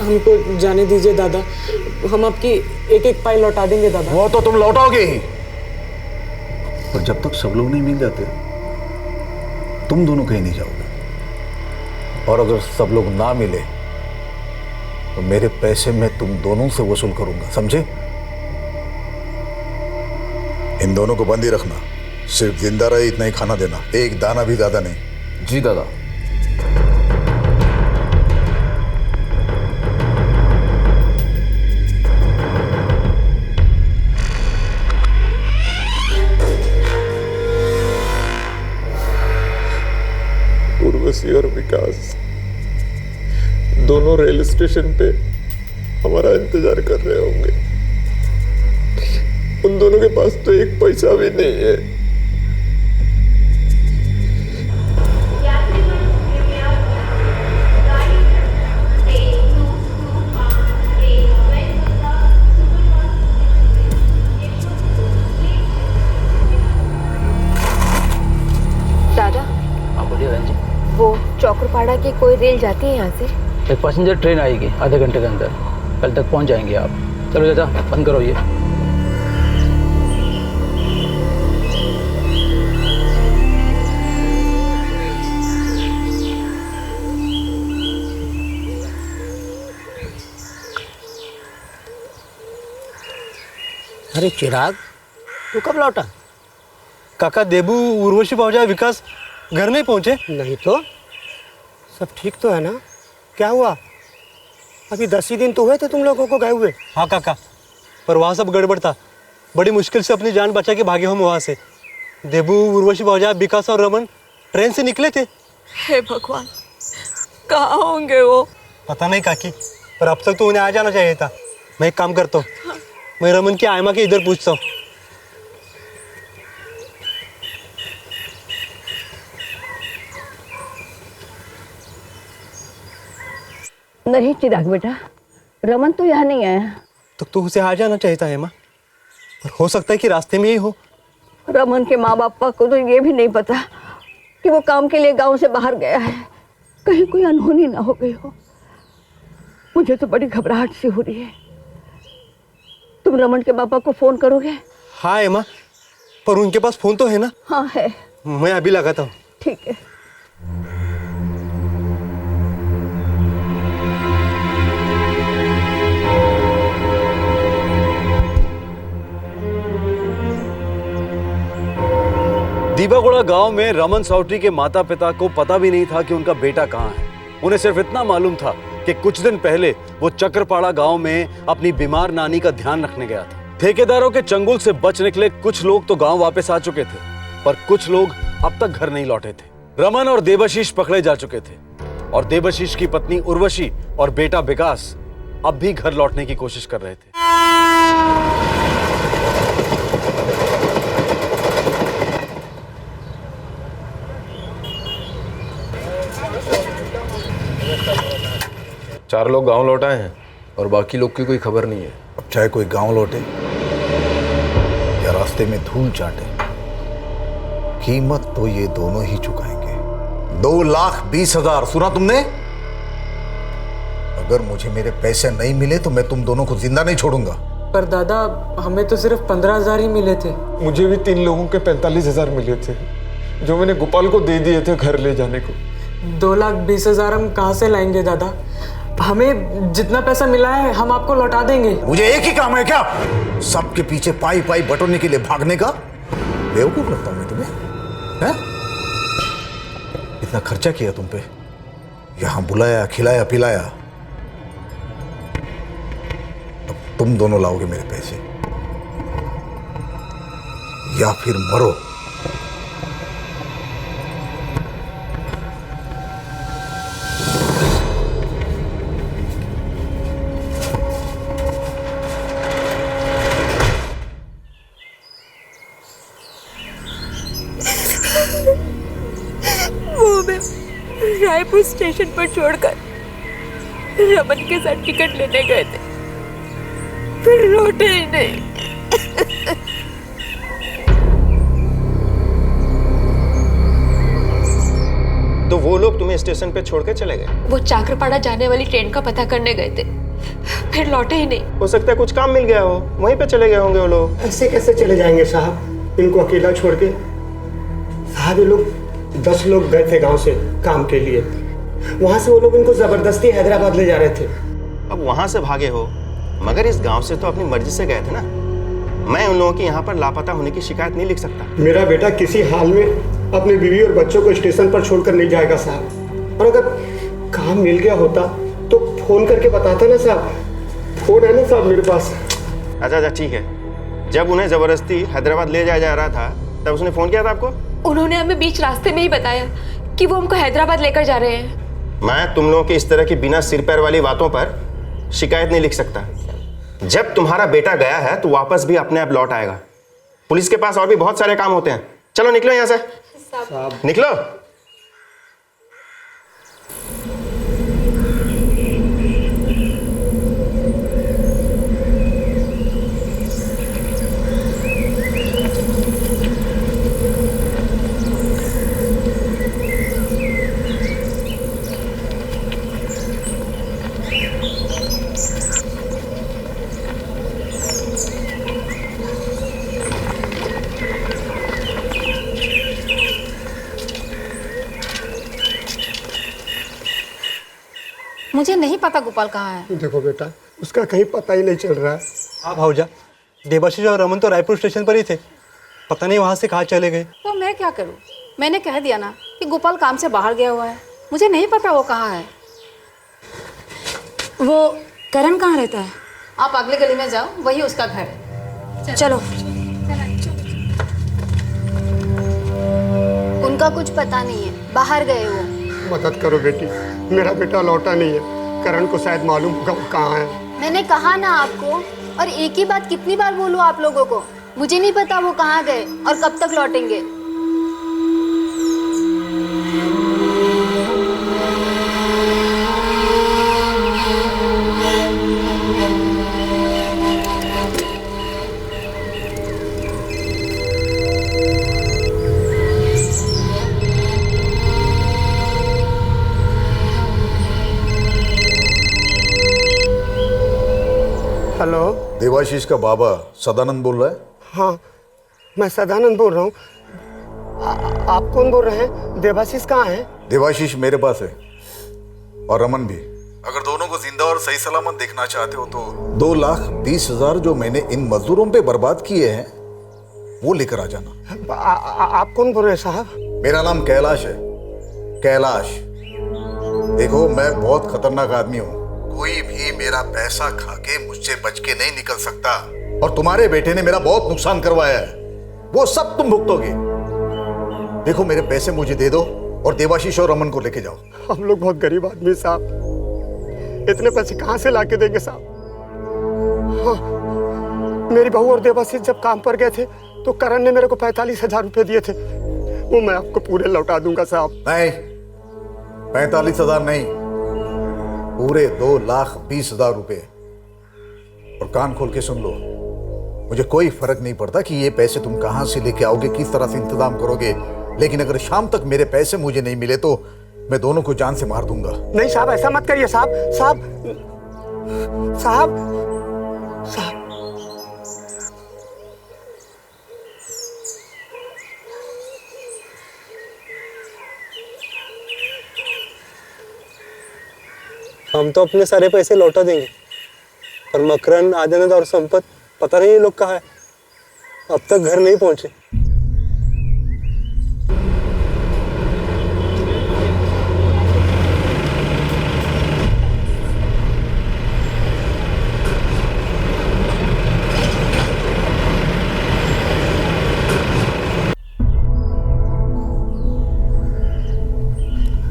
हमको जाने दीजिए दादा, हम आपकी एक एक पाई लौटा देंगे दादा। वो तो तुम लौटाओगे ही। और जब तक सब लोग नहीं मिल जाते तुम दोनों कहीं नहीं जाओगे। और अगर सब लोग ना मिले तो मेरे पैसे मैं तुम दोनों से वसूल करूंगा, समझे? इन दोनों को बंदी रखना, सिर्फ जिंदा रहे इतना ही खाना देना, एक दाना भी ज्यादा नहीं। जी दादा। उर्वशी और विकास दोनों रेल स्टेशन पे हमारा इंतजार कर रहे होंगे। उन दोनों के पास तो एक पैसा भी नहीं है। दादा, हाँ बोलिए बहन जी। वो चौकरपाड़ा की कोई रेल जाती है यहाँ से? एक पैसेंजर ट्रेन आएगी आधे घंटे के अंदर, कल तक पहुँच जाएंगे आप। चलो चाचा बंद करो ये। अरे चिराग, तू कब लौटा? काका, देबू, उर्वशी भावजा, विकास घर नहीं पहुंचे? नहीं तो सब ठीक तो है ना? क्या हुआ? अभी 10 ही दिन तो हुए थे तुम लोगों को गए हुए। हाँ काका, पर वहाँ सब गड़बड़ था। बड़ी मुश्किल से अपनी जान बचा के भागे हम वहाँ से। देबू, उर्वशी भावजा, विकास और रमन ट्रेन से निकले थे। हे भगवान, कहाँ होंगे वो? पता नहीं काकी, पर अब तक तो उन्हें आ जाना चाहिए था। मैं एक काम करता हूँ, मैं रमन की आयमा के इधर पूछता हूँ। नहीं चिराग बेटा, रमन तो यहाँ नहीं आया। तो उसे आ जाना चाहिए था हेमा, पर हो सकता है कि रास्ते में ही हो। रमन के माँ बाप को तो ये भी नहीं पता कि वो काम के लिए गांव से बाहर गया है। कहीं कोई अनहोनी ना हो गई हो। मुझे तो बड़ी घबराहट सी हो रही है। तुम रमन के पापा को फोन करोगे? हाँ हेमा, पर उनके पास फोन तो है ना? हाँ है। मैं अभी लगाता हूँ। ठीक है। दीबागुड़ा गांव में रमन साउट्री के माता पिता को पता भी नहीं था कि उनका बेटा कहाँ है। उन्हें सिर्फ इतना मालूम था कि कुछ दिन पहले वो चक्रपाड़ा गांव में अपनी बीमार नानी का ध्यान रखने गया था। ठेकेदारों के चंगुल से बच निकले कुछ लोग तो गांव वापस आ चुके थे, पर कुछ लोग अब तक घर नहीं लौटे थे। रमन और देवाशीष पकड़े जा चुके थे और देवाशीष की पत्नी उर्वशी और बेटा विकास अब भी घर लौटने की कोशिश कर रहे थे। चार लोग गांव लौट आए हैं और बाकी लोग की कोई खबर नहीं है। अब चाहे कोई गांव लौटे या रास्ते में धूल चाटे, कीमत तो ये दोनों ही चुकाएंगे। 2,20,000, सुना तुमने? अगर मुझे मेरे पैसे नहीं मिले तो मैं तुम दोनों को जिंदा नहीं छोड़ूंगा। पर दादा, हमें तो सिर्फ 15,000 ही मिले थे। मुझे भी 3 लोगों के 45,000 मिले थे, जो मैंने गोपाल को दे दिए थे घर ले जाने को। 2,20,000 हम कहाँ से लाएंगे दादा? हमें जितना पैसा मिला है हम आपको लौटा देंगे। मुझे एक ही काम है क्या? सबके पीछे पाई पाई बटोरने के लिए भागने का? बेवकूफ लगता हूं मैं तुम्हें? हैं? इतना खर्चा किया तुम पे, यहां बुलाया, खिलाया, पिलाया, अब तुम दोनों लाओगे मेरे पैसे या फिर मरो। रायपुर स्टेशन पर छोड़कर रमन के साथ टिकट लेने गए थे, फिर लौटे ही नहीं। तो वो लोग तुम्हें स्टेशन पे छोड़ के चले गए? वो चाकरपाड़ा जाने वाली ट्रेन का पता करने गए थे, फिर लौटे ही नहीं। हो सकता है कुछ काम मिल गया हो, वहीं पे चले गए होंगे वो लोग। ऐसे कैसे चले जाएंगे साहब? इनको अकेला छोड़ के। साहब ये लोग 10 लोग गए थे गांव से काम के लिए, वहां से वो लोग इनको जबरदस्ती हैदराबाद ले जा रहे थे। अब वहां से भागे हो, मगर इस गांव से तो अपनी मर्जी से गए थे ना। मैं उन लोगों की यहाँ पर लापता होने की शिकायत नहीं लिख सकता। मेरा बेटा किसी हाल में अपनी बीवी और बच्चों को स्टेशन पर छोड़कर नहीं जाएगा साहब। और अगर काम मिल गया होता तो फोन करके बताता ना साहब। फोन है ना साहब मेरे पास। अच्छा ठीक है। जब उन्हें जबरदस्ती हैदराबाद ले जाया जा रहा था तब उसने फोन किया था आपको? उन्होंने हमें बीच रास्ते में ही बताया कि वो हमको हैदराबाद लेकर जा रहे हैं। मैं तुम लोगों की इस तरह की बिना सिर पैर वाली बातों पर शिकायत नहीं लिख सकता। जब तुम्हारा बेटा गया है तो वापस भी अपने आप लौट आएगा। पुलिस के पास और भी बहुत सारे काम होते हैं। चलो निकलो यहाँ से, निकलो। मुझे नहीं पता गोपाल कहाँ है। देखो बेटा, उसका कहीं पता ही नहीं चल रहा है। हाँ भाऊजा, देवाशीष और रमन तो रायपुर स्टेशन पर ही थे, पता नहीं वहाँ से कहाँ चले गए। तो मैं क्या करूँ? मैंने कह दिया ना कि गोपाल काम से बाहर गया हुआ है, मुझे नहीं पता वो कहाँ है। वो करण कहाँ रहता है? आप अगले गली में जाओ, वही उसका घर है। चलो। उनका कुछ पता नहीं है, बाहर गए वो। मदद करो बेटी, मेरा बेटा लौटा नहीं है। करण को शायद मालूम होगा वो कहाँ है। मैंने कहा ना आपको, और एक ही बात कितनी बार बोलूं आप लोगों को, मुझे नहीं पता वो कहाँ गए और कब तक लौटेंगे। हेलो, देवाशीष का बाबा सदानंद बोल रहा है? हाँ, मैं सदानंद बोल रहा हूँ। आप कौन बोल रहे हैं? देवाशीष कहाँ है? देवाशीष मेरे पास है, और रमन भी। अगर दोनों को जिंदा और सही सलामत देखना चाहते हो तो 2,20,000 जो मैंने इन मजदूरों पे बर्बाद किए हैं वो लेकर आ जाना। आप कौन बोल रहे हैं साहब? मेरा नाम कैलाश है, कैलाश। देखो, मैं बहुत खतरनाक आदमी हूँ, कोई भी मेरा पैसा खा के मुझसे बच के नहीं निकल सकता। और तुम्हारे बेटे ने मेरा बहुत नुकसान करवाया है, वो सब तुम भुगतोगे। देखो, मेरे पैसे मुझे दे दो और देवाशीष और रमन को लेके जाओ। हम लोग बहुत गरीब आदमी साहब, इतने पैसे कहाँ से लाके देंगे साहब? हाँ, मेरी बहू और देवाशीष जब काम पर गए थे तो करण ने मेरे को 45,000 रुपए दिए थे, वो मैं आपको पूरे लौटा दूंगा साहब। नहीं, 45,000 नहीं, पूरे 2,20,000 रुपए। और कान खोल के सुन लो, मुझे कोई फर्क नहीं पड़ता कि ये पैसे तुम कहां से लेके आओगे, किस तरह से इंतजाम करोगे, लेकिन अगर शाम तक मेरे पैसे मुझे नहीं मिले तो मैं दोनों को जान से मार दूंगा। नहीं साहब, ऐसा मत करिए साहब। साहब साहब साहब हम तो अपने सारे पैसे लौटा देंगे, पर मकरन, आदिनाथ और संपत पता नहीं ये लोग कहाँ है, अब तक घर नहीं पहुंचे।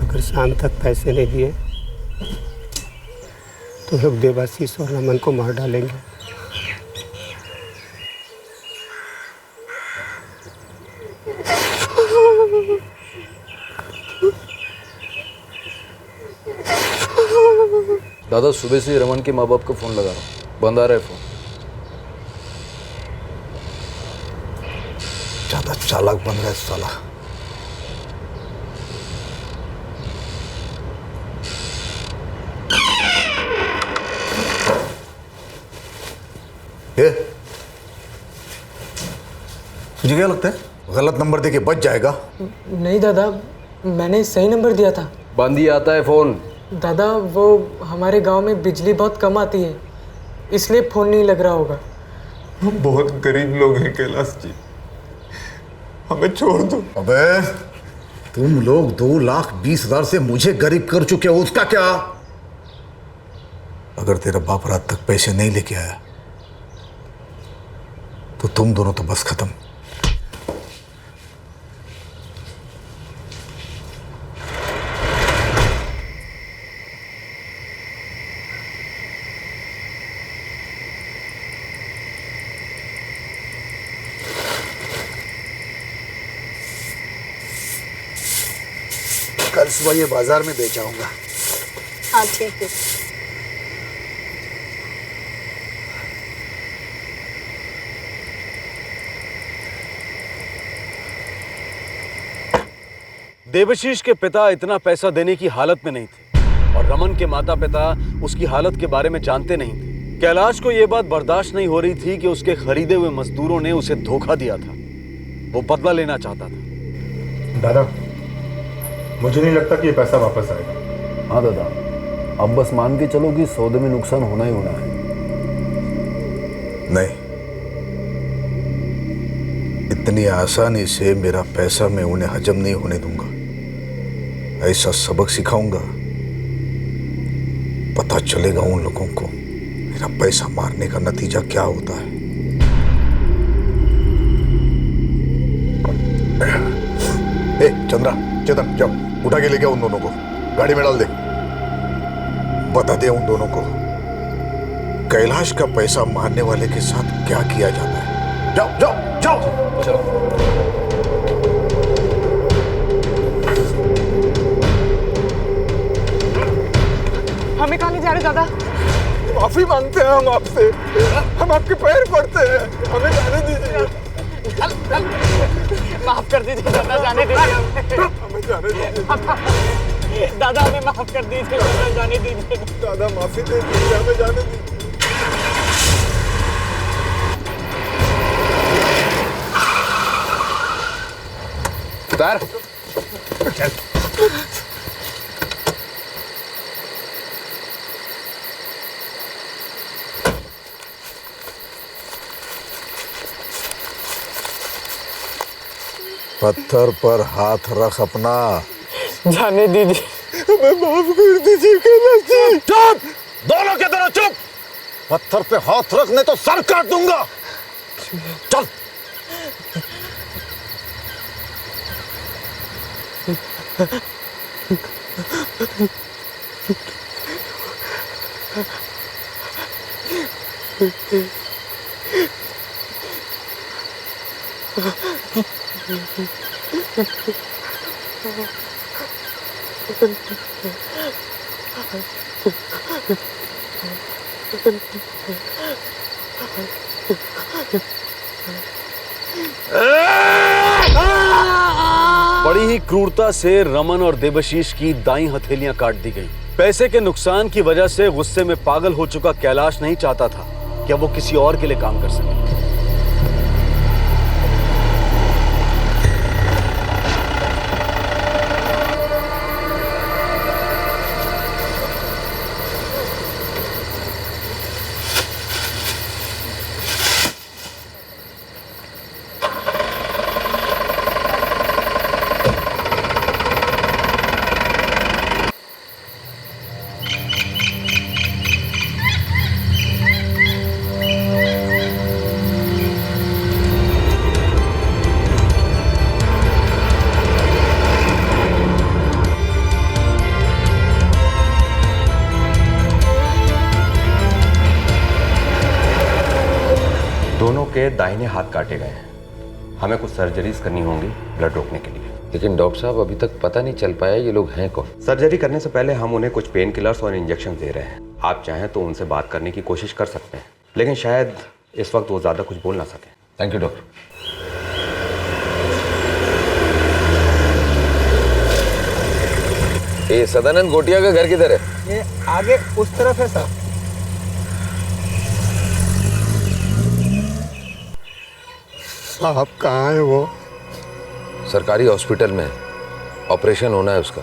अगर शाम तक पैसे नहीं दिए तो लोग देवाशीष और रमन को मार डालेंगे। दादा, सुबह से रमन के माँ बाप को फोन लगा रहा हूँ, बंद आ रहा है फोन। ज्यादा चालाक बन रहा है साला। मुझे क्या लगता है गलत नंबर देके बच जाएगा? नहीं दादा, मैंने सही नंबर दिया था। बंद ही आता है फोन। दादा वो हमारे गांव में बिजली बहुत कम आती है, इसलिए फोन नहीं लग रहा होगा। हम बहुत गरीब लोग हैं कैलाश जी, हमें छोड़ दो। अबे तुम लोग 2,20,000 से मुझे गरीब कर चुके हो, उसका क्या? अगर तेरा बाप रात तक पैसे नहीं लेके आया तो तुम दोनों तो बस खत्म। कल सुबह ये बाजार में बेच आऊंगा। हाँ ठीक है। देवशीष के पिता इतना पैसा देने की हालत में नहीं थे और रमन के माता पिता उसकी हालत के बारे में जानते नहीं थे। कैलाश को यह बात बर्दाश्त नहीं हो रही थी कि उसके खरीदे हुए मजदूरों ने उसे धोखा दिया था। वो बदला लेना चाहता था। दादा, मुझे नहीं लगता कि ये पैसा वापस आएगा। हाँ दादा, अब बस मान के चलो कि सौदे में नुकसान होना ही होना है। नहीं, इतनी आसानी से मेरा पैसा मैं उन्हें हजम नहीं होने दूंगा। ऐसा सबक सिखाऊंगा, पता चलेगा उन लोगों को मेरा पैसा मारने का नतीजा क्या होता है। ए, चंद्रा, चेतन, जाओ उठा के लेके उन दोनों को गाड़ी में डाल दे। बता दे उन दोनों को कैलाश का पैसा मारने वाले के साथ क्या किया जाता है। जाओ जाओ जाओ। चलो। हमें कहाँ ले जा रहे दादा? माफी मांगते हैं हम आपसे, हम आपके पैर पड़ते हैं, हमें जाने दीजिए। माफ कर दीजिए दादा, जाने दीजिए। हमें जाने दीजिए दादा, हमें माफ कर दीजिए दादा, जाने दीजिए। दादा माफी दे दीजिए, हमें जाने दीजिए। उतार। पत्थर पर हाथ रख अपना। जाने दीजिए, हमें माफ कर दीजिए कैलाश जी। चुप, दोनों के दोनों चुप। पत्थर पे हाथ रख नहीं तो सर काट दूंगा। चल। बड़ी ही क्रूरता से रमन और देवशीष की दाईं हथेलियां काट दी गई। पैसे के नुकसान की वजह से गुस्से में पागल हो चुका कैलाश नहीं चाहता था कि वो किसी और के लिए काम कर सके। दोनों के दाहिने हाथ काटे गए हैं। हमें कुछ सर्जरीज करनी होंगी ब्लड रोकने के लिए। लेकिन डॉक्टर साहब अभी तक पता नहीं चल पाया ये लोग हैं कौन। सर्जरी करने से पहले हम उन्हें कुछ पेन किलर्स और इंजेक्शन दे रहे हैं। आप चाहें तो उनसे बात करने की कोशिश कर सकते हैं, लेकिन शायद इस वक्त वो ज़्यादा कुछ बोल ना सकें। Thank you doctor. ये सदानंद गोटिया का घर किधर है? ये आगे उस तरफ है सर। साहब कहाँ है वो? सरकारी हॉस्पिटल में ऑपरेशन होना है उसका।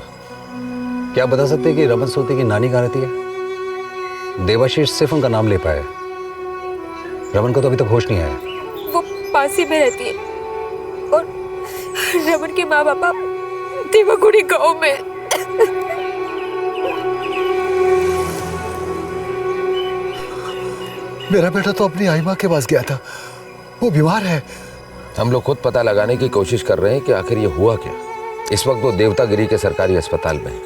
क्या बता सकते हैं कि रमन सोती की नानी कहाँ रहती है? देवाशीष सिर्फ उनका नाम ले पाए, रमन को तो अभी तक होश नहीं आया। वो पास ही में रहती है और रमन के माँ बापा देवागुड़ी गांव में। मेरा बेटा तो अपनी आई माँ के पास गया था, वो बीमार है। हम लोग खुद पता लगाने की कोशिश कर रहे हैं कि आखिर ये हुआ क्या। इस वक्त वो देवतागिरी के सरकारी अस्पताल में है।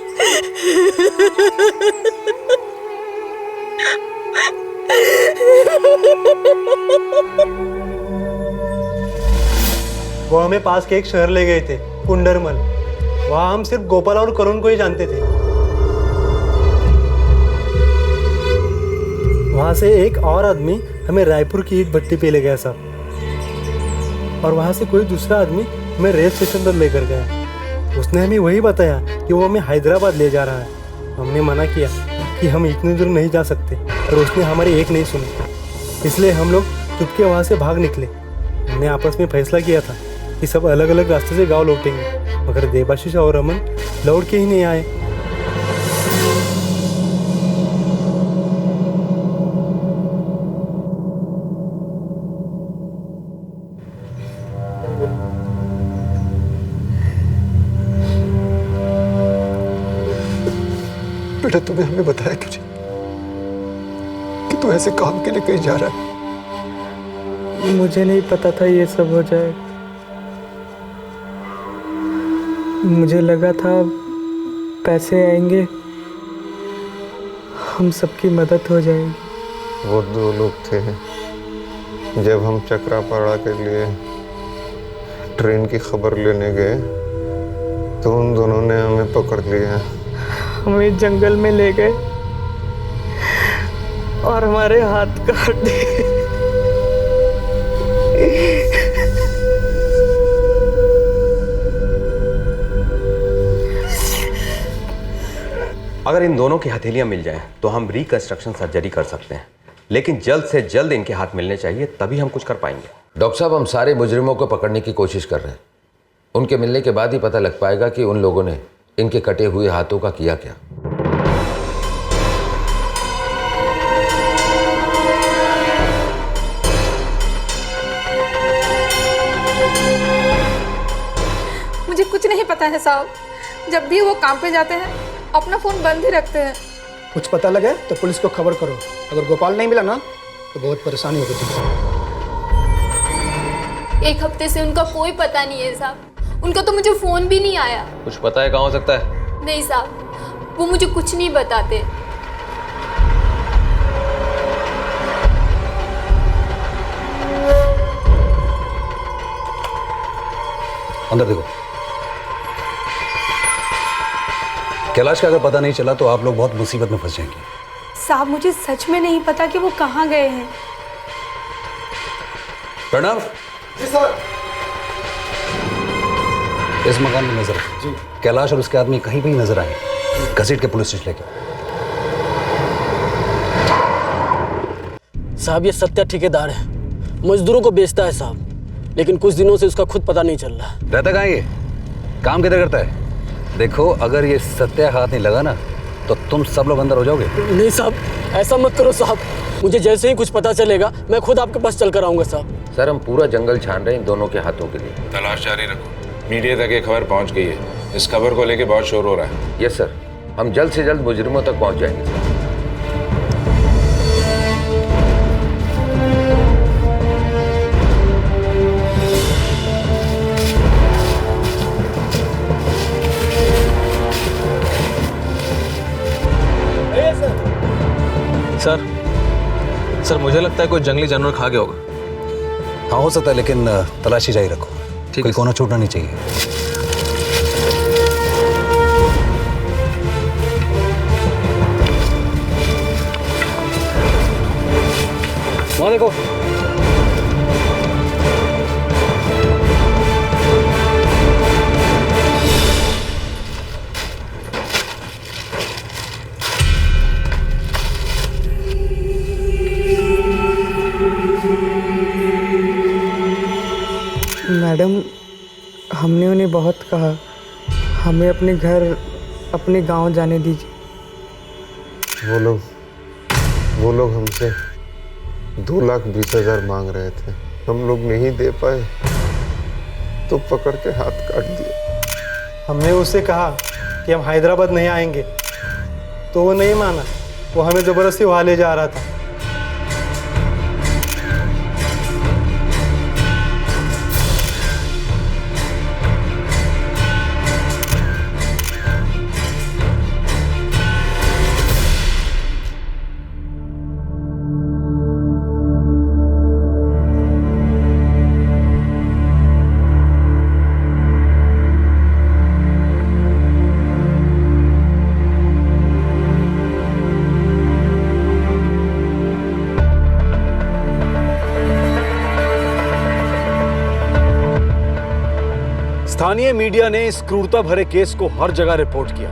वो हमें पास के एक शहर ले गए थे, कुंडरमल। वहाँ हम सिर्फ गोपाल और करुण को ही जानते थे। वहाँ से एक और आदमी हमें रायपुर की ईट भट्टी पे ले गया साहब, और वहाँ से कोई दूसरा आदमी हमें रेल स्टेशन पर लेकर गया। उसने हमें वही बताया कि वो हमें हैदराबाद ले जा रहा है। हमने मना किया कि हम इतनी दूर नहीं जा सकते, और उसने हमारी एक नहीं सुनी। इसलिए हम लोग चुपके वहाँ से भाग निकले। हमने आपस में फैसला किया था कि सब अलग अलग रास्ते से गाँव लौटेंगे, मगर देवाशीष और रमन लौट के ही नहीं आए। बेटा तुम्हें हमें बताया क्यों नहीं कि तू ऐसे काम के लिए कहीं जा रहा है? मुझे नहीं पता था ये सब हो जाएगा। मुझे लगा था पैसे आएंगे, हम सबकी मदद हो जाएगी। वो दो लोग थे, जब हम चक्रापाड़ा के लिए ट्रेन की खबर लेने गए तो उन दोनों ने हमें पकड़ लिया। हमें जंगल में ले गए और हमारे हाथ काट दिए। अगर इन दोनों की हथेलियां मिल जाएं तो हम रिकंस्ट्रक्शन सर्जरी कर सकते हैं, लेकिन जल्द से जल्द इनके हाथ मिलने चाहिए, तभी हम कुछ कर पाएंगे। डॉक्टर साहब, हम सारे मुजरिमों को पकड़ने की कोशिश कर रहे हैं। उनके मिलने के बाद ही पता लग पाएगा कि उन लोगों ने इनके कटे हुए हाथों का किया क्या। मुझे कुछ नहीं पता है साहब। जब भी वो काम पे जाते हैं अपना फोन बंद ही रखते हैं। कुछ पता लगे तो पुलिस को खबर करो। अगर गोपाल नहीं मिला ना तो बहुत परेशानी होगी तुमको। एक हफ्ते से उनका कोई पता नहीं है साहब। उनका तो मुझे फोन भी नहीं आया। कुछ पता है कहाँ हो सकता है? नहीं साहब, वो मुझे कुछ नहीं बताते। अंदर देखो। कैलाश का अगर पता नहीं चला तो आप लोग बहुत मुसीबत में फंस जाएंगे। साहब मुझे सच में नहीं पता कि वो कहाँ गए हैं। प्रणव, जी सर। इस मकान में नजर जी। कैलाश और उसके आदमी कहीं भी नजर आए, घसीट के पुलिस स्टेशन लेके। साहब ये सत्या ठेकेदार है, मजदूरों को बेचता है साहब, लेकिन कुछ दिनों से उसका खुद पता नहीं चल रहा। रहता कहाँ ये? काम किधर करता है? देखो अगर ये सत्या हाथ नहीं लगा ना तो तुम सब लोग अंदर हो जाओगे। नहीं साहब, ऐसा मत करो साहब। मुझे जैसे ही कुछ पता चलेगा मैं खुद आपके पास चल कर आऊंगा साहब। सर, हम पूरा जंगल छान रहे हैं इन दोनों के हाथों के लिए। तलाश जारी रखो। मीडिया तक ये खबर पहुंच गई है। इस खबर को लेके बहुत शोर हो रहा है। यस सर, हम जल्द से जल्द मुजरिमों तक पहुंच जाएंगे सर। सर मुझे लगता है कोई जंगली जानवर खा गया होगा। हाँ हो सकता है, लेकिन तलाशी जारी रखो, कोई कोना छूटना नहीं चाहिए। वहाँ देखो। हमने उन्हें बहुत कहा, हमें अपने घर, अपने गांव जाने दीजिए। वो लोग हमसे 2,20,000 मांग रहे थे, हम लोग नहीं दे पाए तो पकड़ के हाथ काट दिए। हमने उससे कहा कि हम हैदराबाद नहीं आएंगे, तो वो नहीं माना, वो हमें ज़बरदस्ती वहाँ ले जा रहा था। स्थानीय मीडिया ने इस क्रूरता भरे केस को हर जगह रिपोर्ट किया।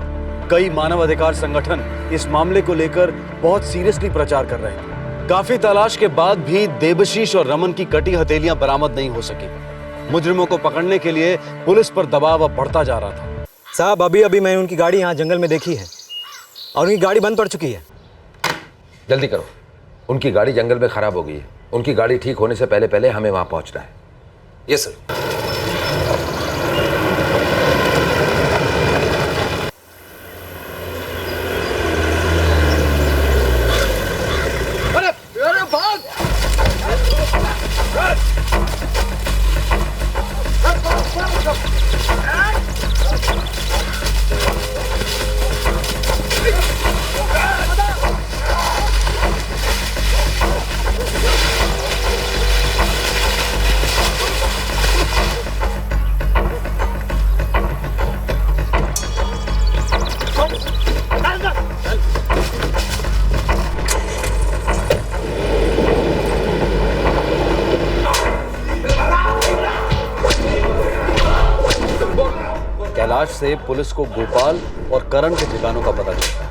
कई मानवाधिकार संगठन इस मामले को लेकर बहुत सीरियसली प्रचार कर रहे थे। काफी तलाश के बाद भी देबशीष और रमन की कटी हथेलियां बरामद नहीं हो सकी। मुजरिमों को पकड़ने के लिए पुलिस पर दबाव अब बढ़ता जा रहा था। साहब, अभी मैंने उनकी गाड़ी यहाँ जंगल में देखी है और उनकी गाड़ी बंद पड़ चुकी है। जल्दी करो, उनकी गाड़ी जंगल में खराब हो गई है। उनकी गाड़ी ठीक होने से पहले पहले हमें वहां पहुंचना है। Yes sir. कैलाश से पुलिस को गोपाल और करण के ठिकानों का पता चलता है।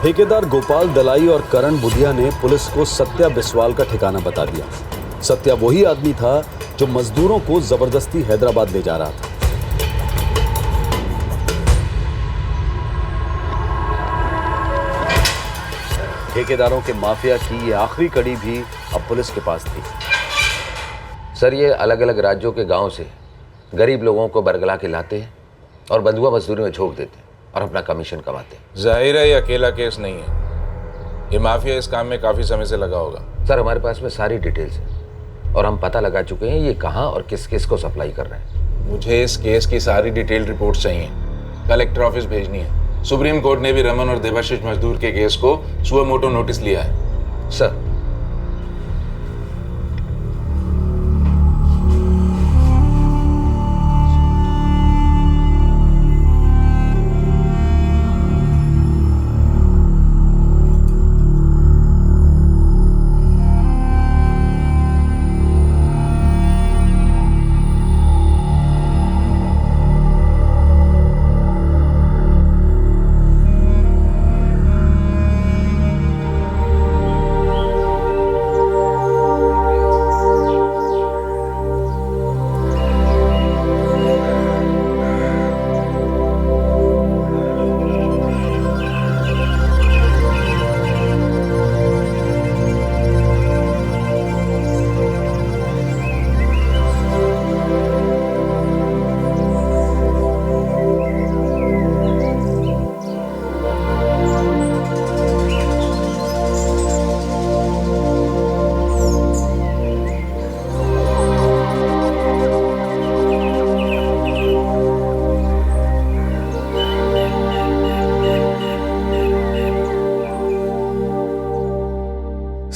ठेकेदार गोपाल दलाई और करण बुधिया ने पुलिस को सत्या बिस्वाल का ठिकाना बता दिया। सत्या वही आदमी था जो मजदूरों को जबरदस्ती हैदराबाद ले जा रहा था। ठेकेदारों के माफिया की ये आखिरी कड़ी भी अब पुलिस के पास थी। सर, ये अलग अलग राज्यों के गांव से गरीब लोगों को बरगला के लाते हैं और बंधुआ मजदूरी में झोंक देते हैं और अपना कमीशन कमाते हैं। जाहिर है ये अकेला केस नहीं है, ये माफिया इस काम में काफी समय से लगा होगा। सर, हमारे पास में सारी डिटेल्स है और हम पता लगा चुके हैं ये कहाँ और किस किस को सप्लाई कर रहे हैं। मुझे इस केस की सारी डिटेल रिपोर्ट चाहिए, कलेक्टर ऑफिस भेजनी है। सुप्रीम कोर्ट ने भी रमन और देवाशीष मजदूर के केस को सुओ मोटो नोटिस लिया है। सर,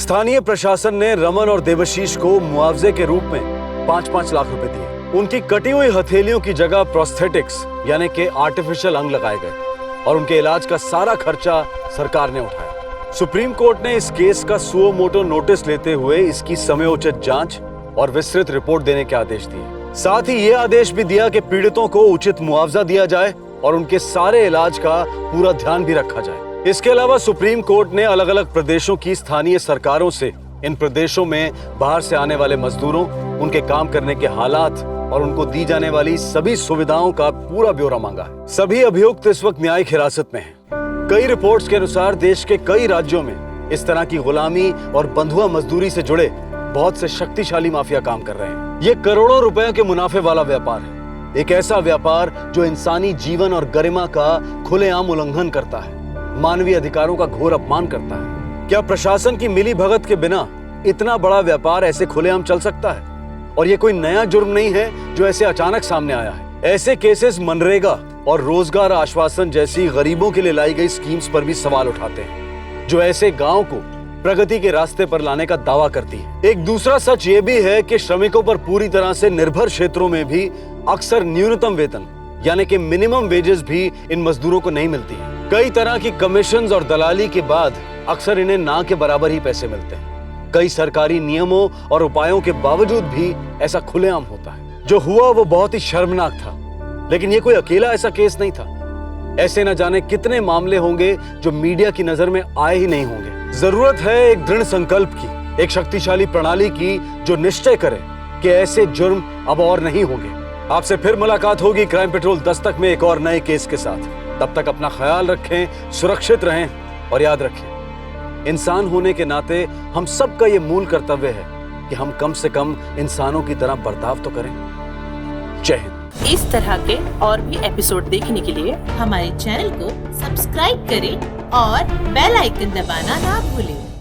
स्थानीय प्रशासन ने रमन और देवशीष को मुआवजे के रूप में 5-5 लाख रुपए दिए। उनकी कटी हुई हथेलियों की जगह प्रोस्थेटिक्स यानी कि आर्टिफिशियल अंग लगाए गए और उनके इलाज का सारा खर्चा सरकार ने उठाया। सुप्रीम कोर्ट ने इस केस का सुओ मोटो नोटिस लेते हुए इसकी समयोचित जांच और विस्तृत रिपोर्ट देने के आदेश दिए। साथ ही यह आदेश भी दिया कि पीड़ितों को उचित मुआवजा दिया जाए और उनके सारे इलाज का पूरा ध्यान भी रखा जाए। इसके अलावा सुप्रीम कोर्ट ने अलग अलग प्रदेशों की स्थानीय सरकारों से इन प्रदेशों में बाहर से आने वाले मजदूरों, उनके काम करने के हालात और उनको दी जाने वाली सभी सुविधाओं का पूरा ब्यौरा मांगा है। सभी अभियुक्त इस वक्त न्यायिक हिरासत में हैं। कई रिपोर्ट्स के अनुसार देश के कई राज्यों में इस तरह की गुलामी और बंधुआ मजदूरी से जुड़े बहुत से शक्तिशाली माफिया काम कर रहे हैं। ये करोड़ों रुपए के मुनाफे वाला व्यापार है, एक ऐसा व्यापार जो इंसानी जीवन और गरिमा का खुलेआम उल्लंघन करता है, मानवीय अधिकारों का घोर अपमान करता है। क्या प्रशासन की मिली भगत के बिना इतना बड़ा व्यापार ऐसे खुलेआम चल सकता है? और ये कोई नया जुर्म नहीं है जो ऐसे अचानक सामने आया है। ऐसे केसेस मनरेगा और रोजगार आश्वासन जैसी गरीबों के लिए लाई गई स्कीम्स पर भी सवाल उठाते हैं, जो ऐसे गांव को प्रगति के रास्ते पर लाने का दावा करती है। एक दूसरा सच ये भी है कि श्रमिकों पर पूरी तरह से निर्भर क्षेत्रों में भी अक्सर न्यूनतम वेतन यानी कि मिनिमम वेजेस भी इन मजदूरों को नहीं मिलती है। कई तरह की कमीशंस और दलाली के बाद अक्सर इन्हें ना के बराबर ही पैसे मिलते हैं। कई सरकारी नियमों और उपायों के बावजूद भी ऐसा खुलेआम होता है। जो हुआ वो बहुत ही शर्मनाक था, लेकिन ये कोई अकेला ऐसा केस नहीं था। ऐसे न जाने कितने मामले होंगे जो मीडिया की नजर में आए ही नहीं होंगे। जरूरत है एक दृढ़ संकल्प की, एक शक्तिशाली प्रणाली की जो निश्चय करे कि ऐसे जुर्म अब और नहीं होंगे। आपसे फिर मुलाकात होगी क्राइम पेट्रोल दस्तक में एक और नए केस के साथ। तब तक अपना ख्याल रखें, सुरक्षित रहें और याद रखें, इंसान होने के नाते हम सबका ये मूल कर्तव्य है कि हम कम से कम इंसानों की तरह बर्ताव तो करें। जय हिंद। इस तरह के और भी एपिसोड देखने के लिए हमारे चैनल को सब्सक्राइब करें और बेल आइकन दबाना ना भूलें।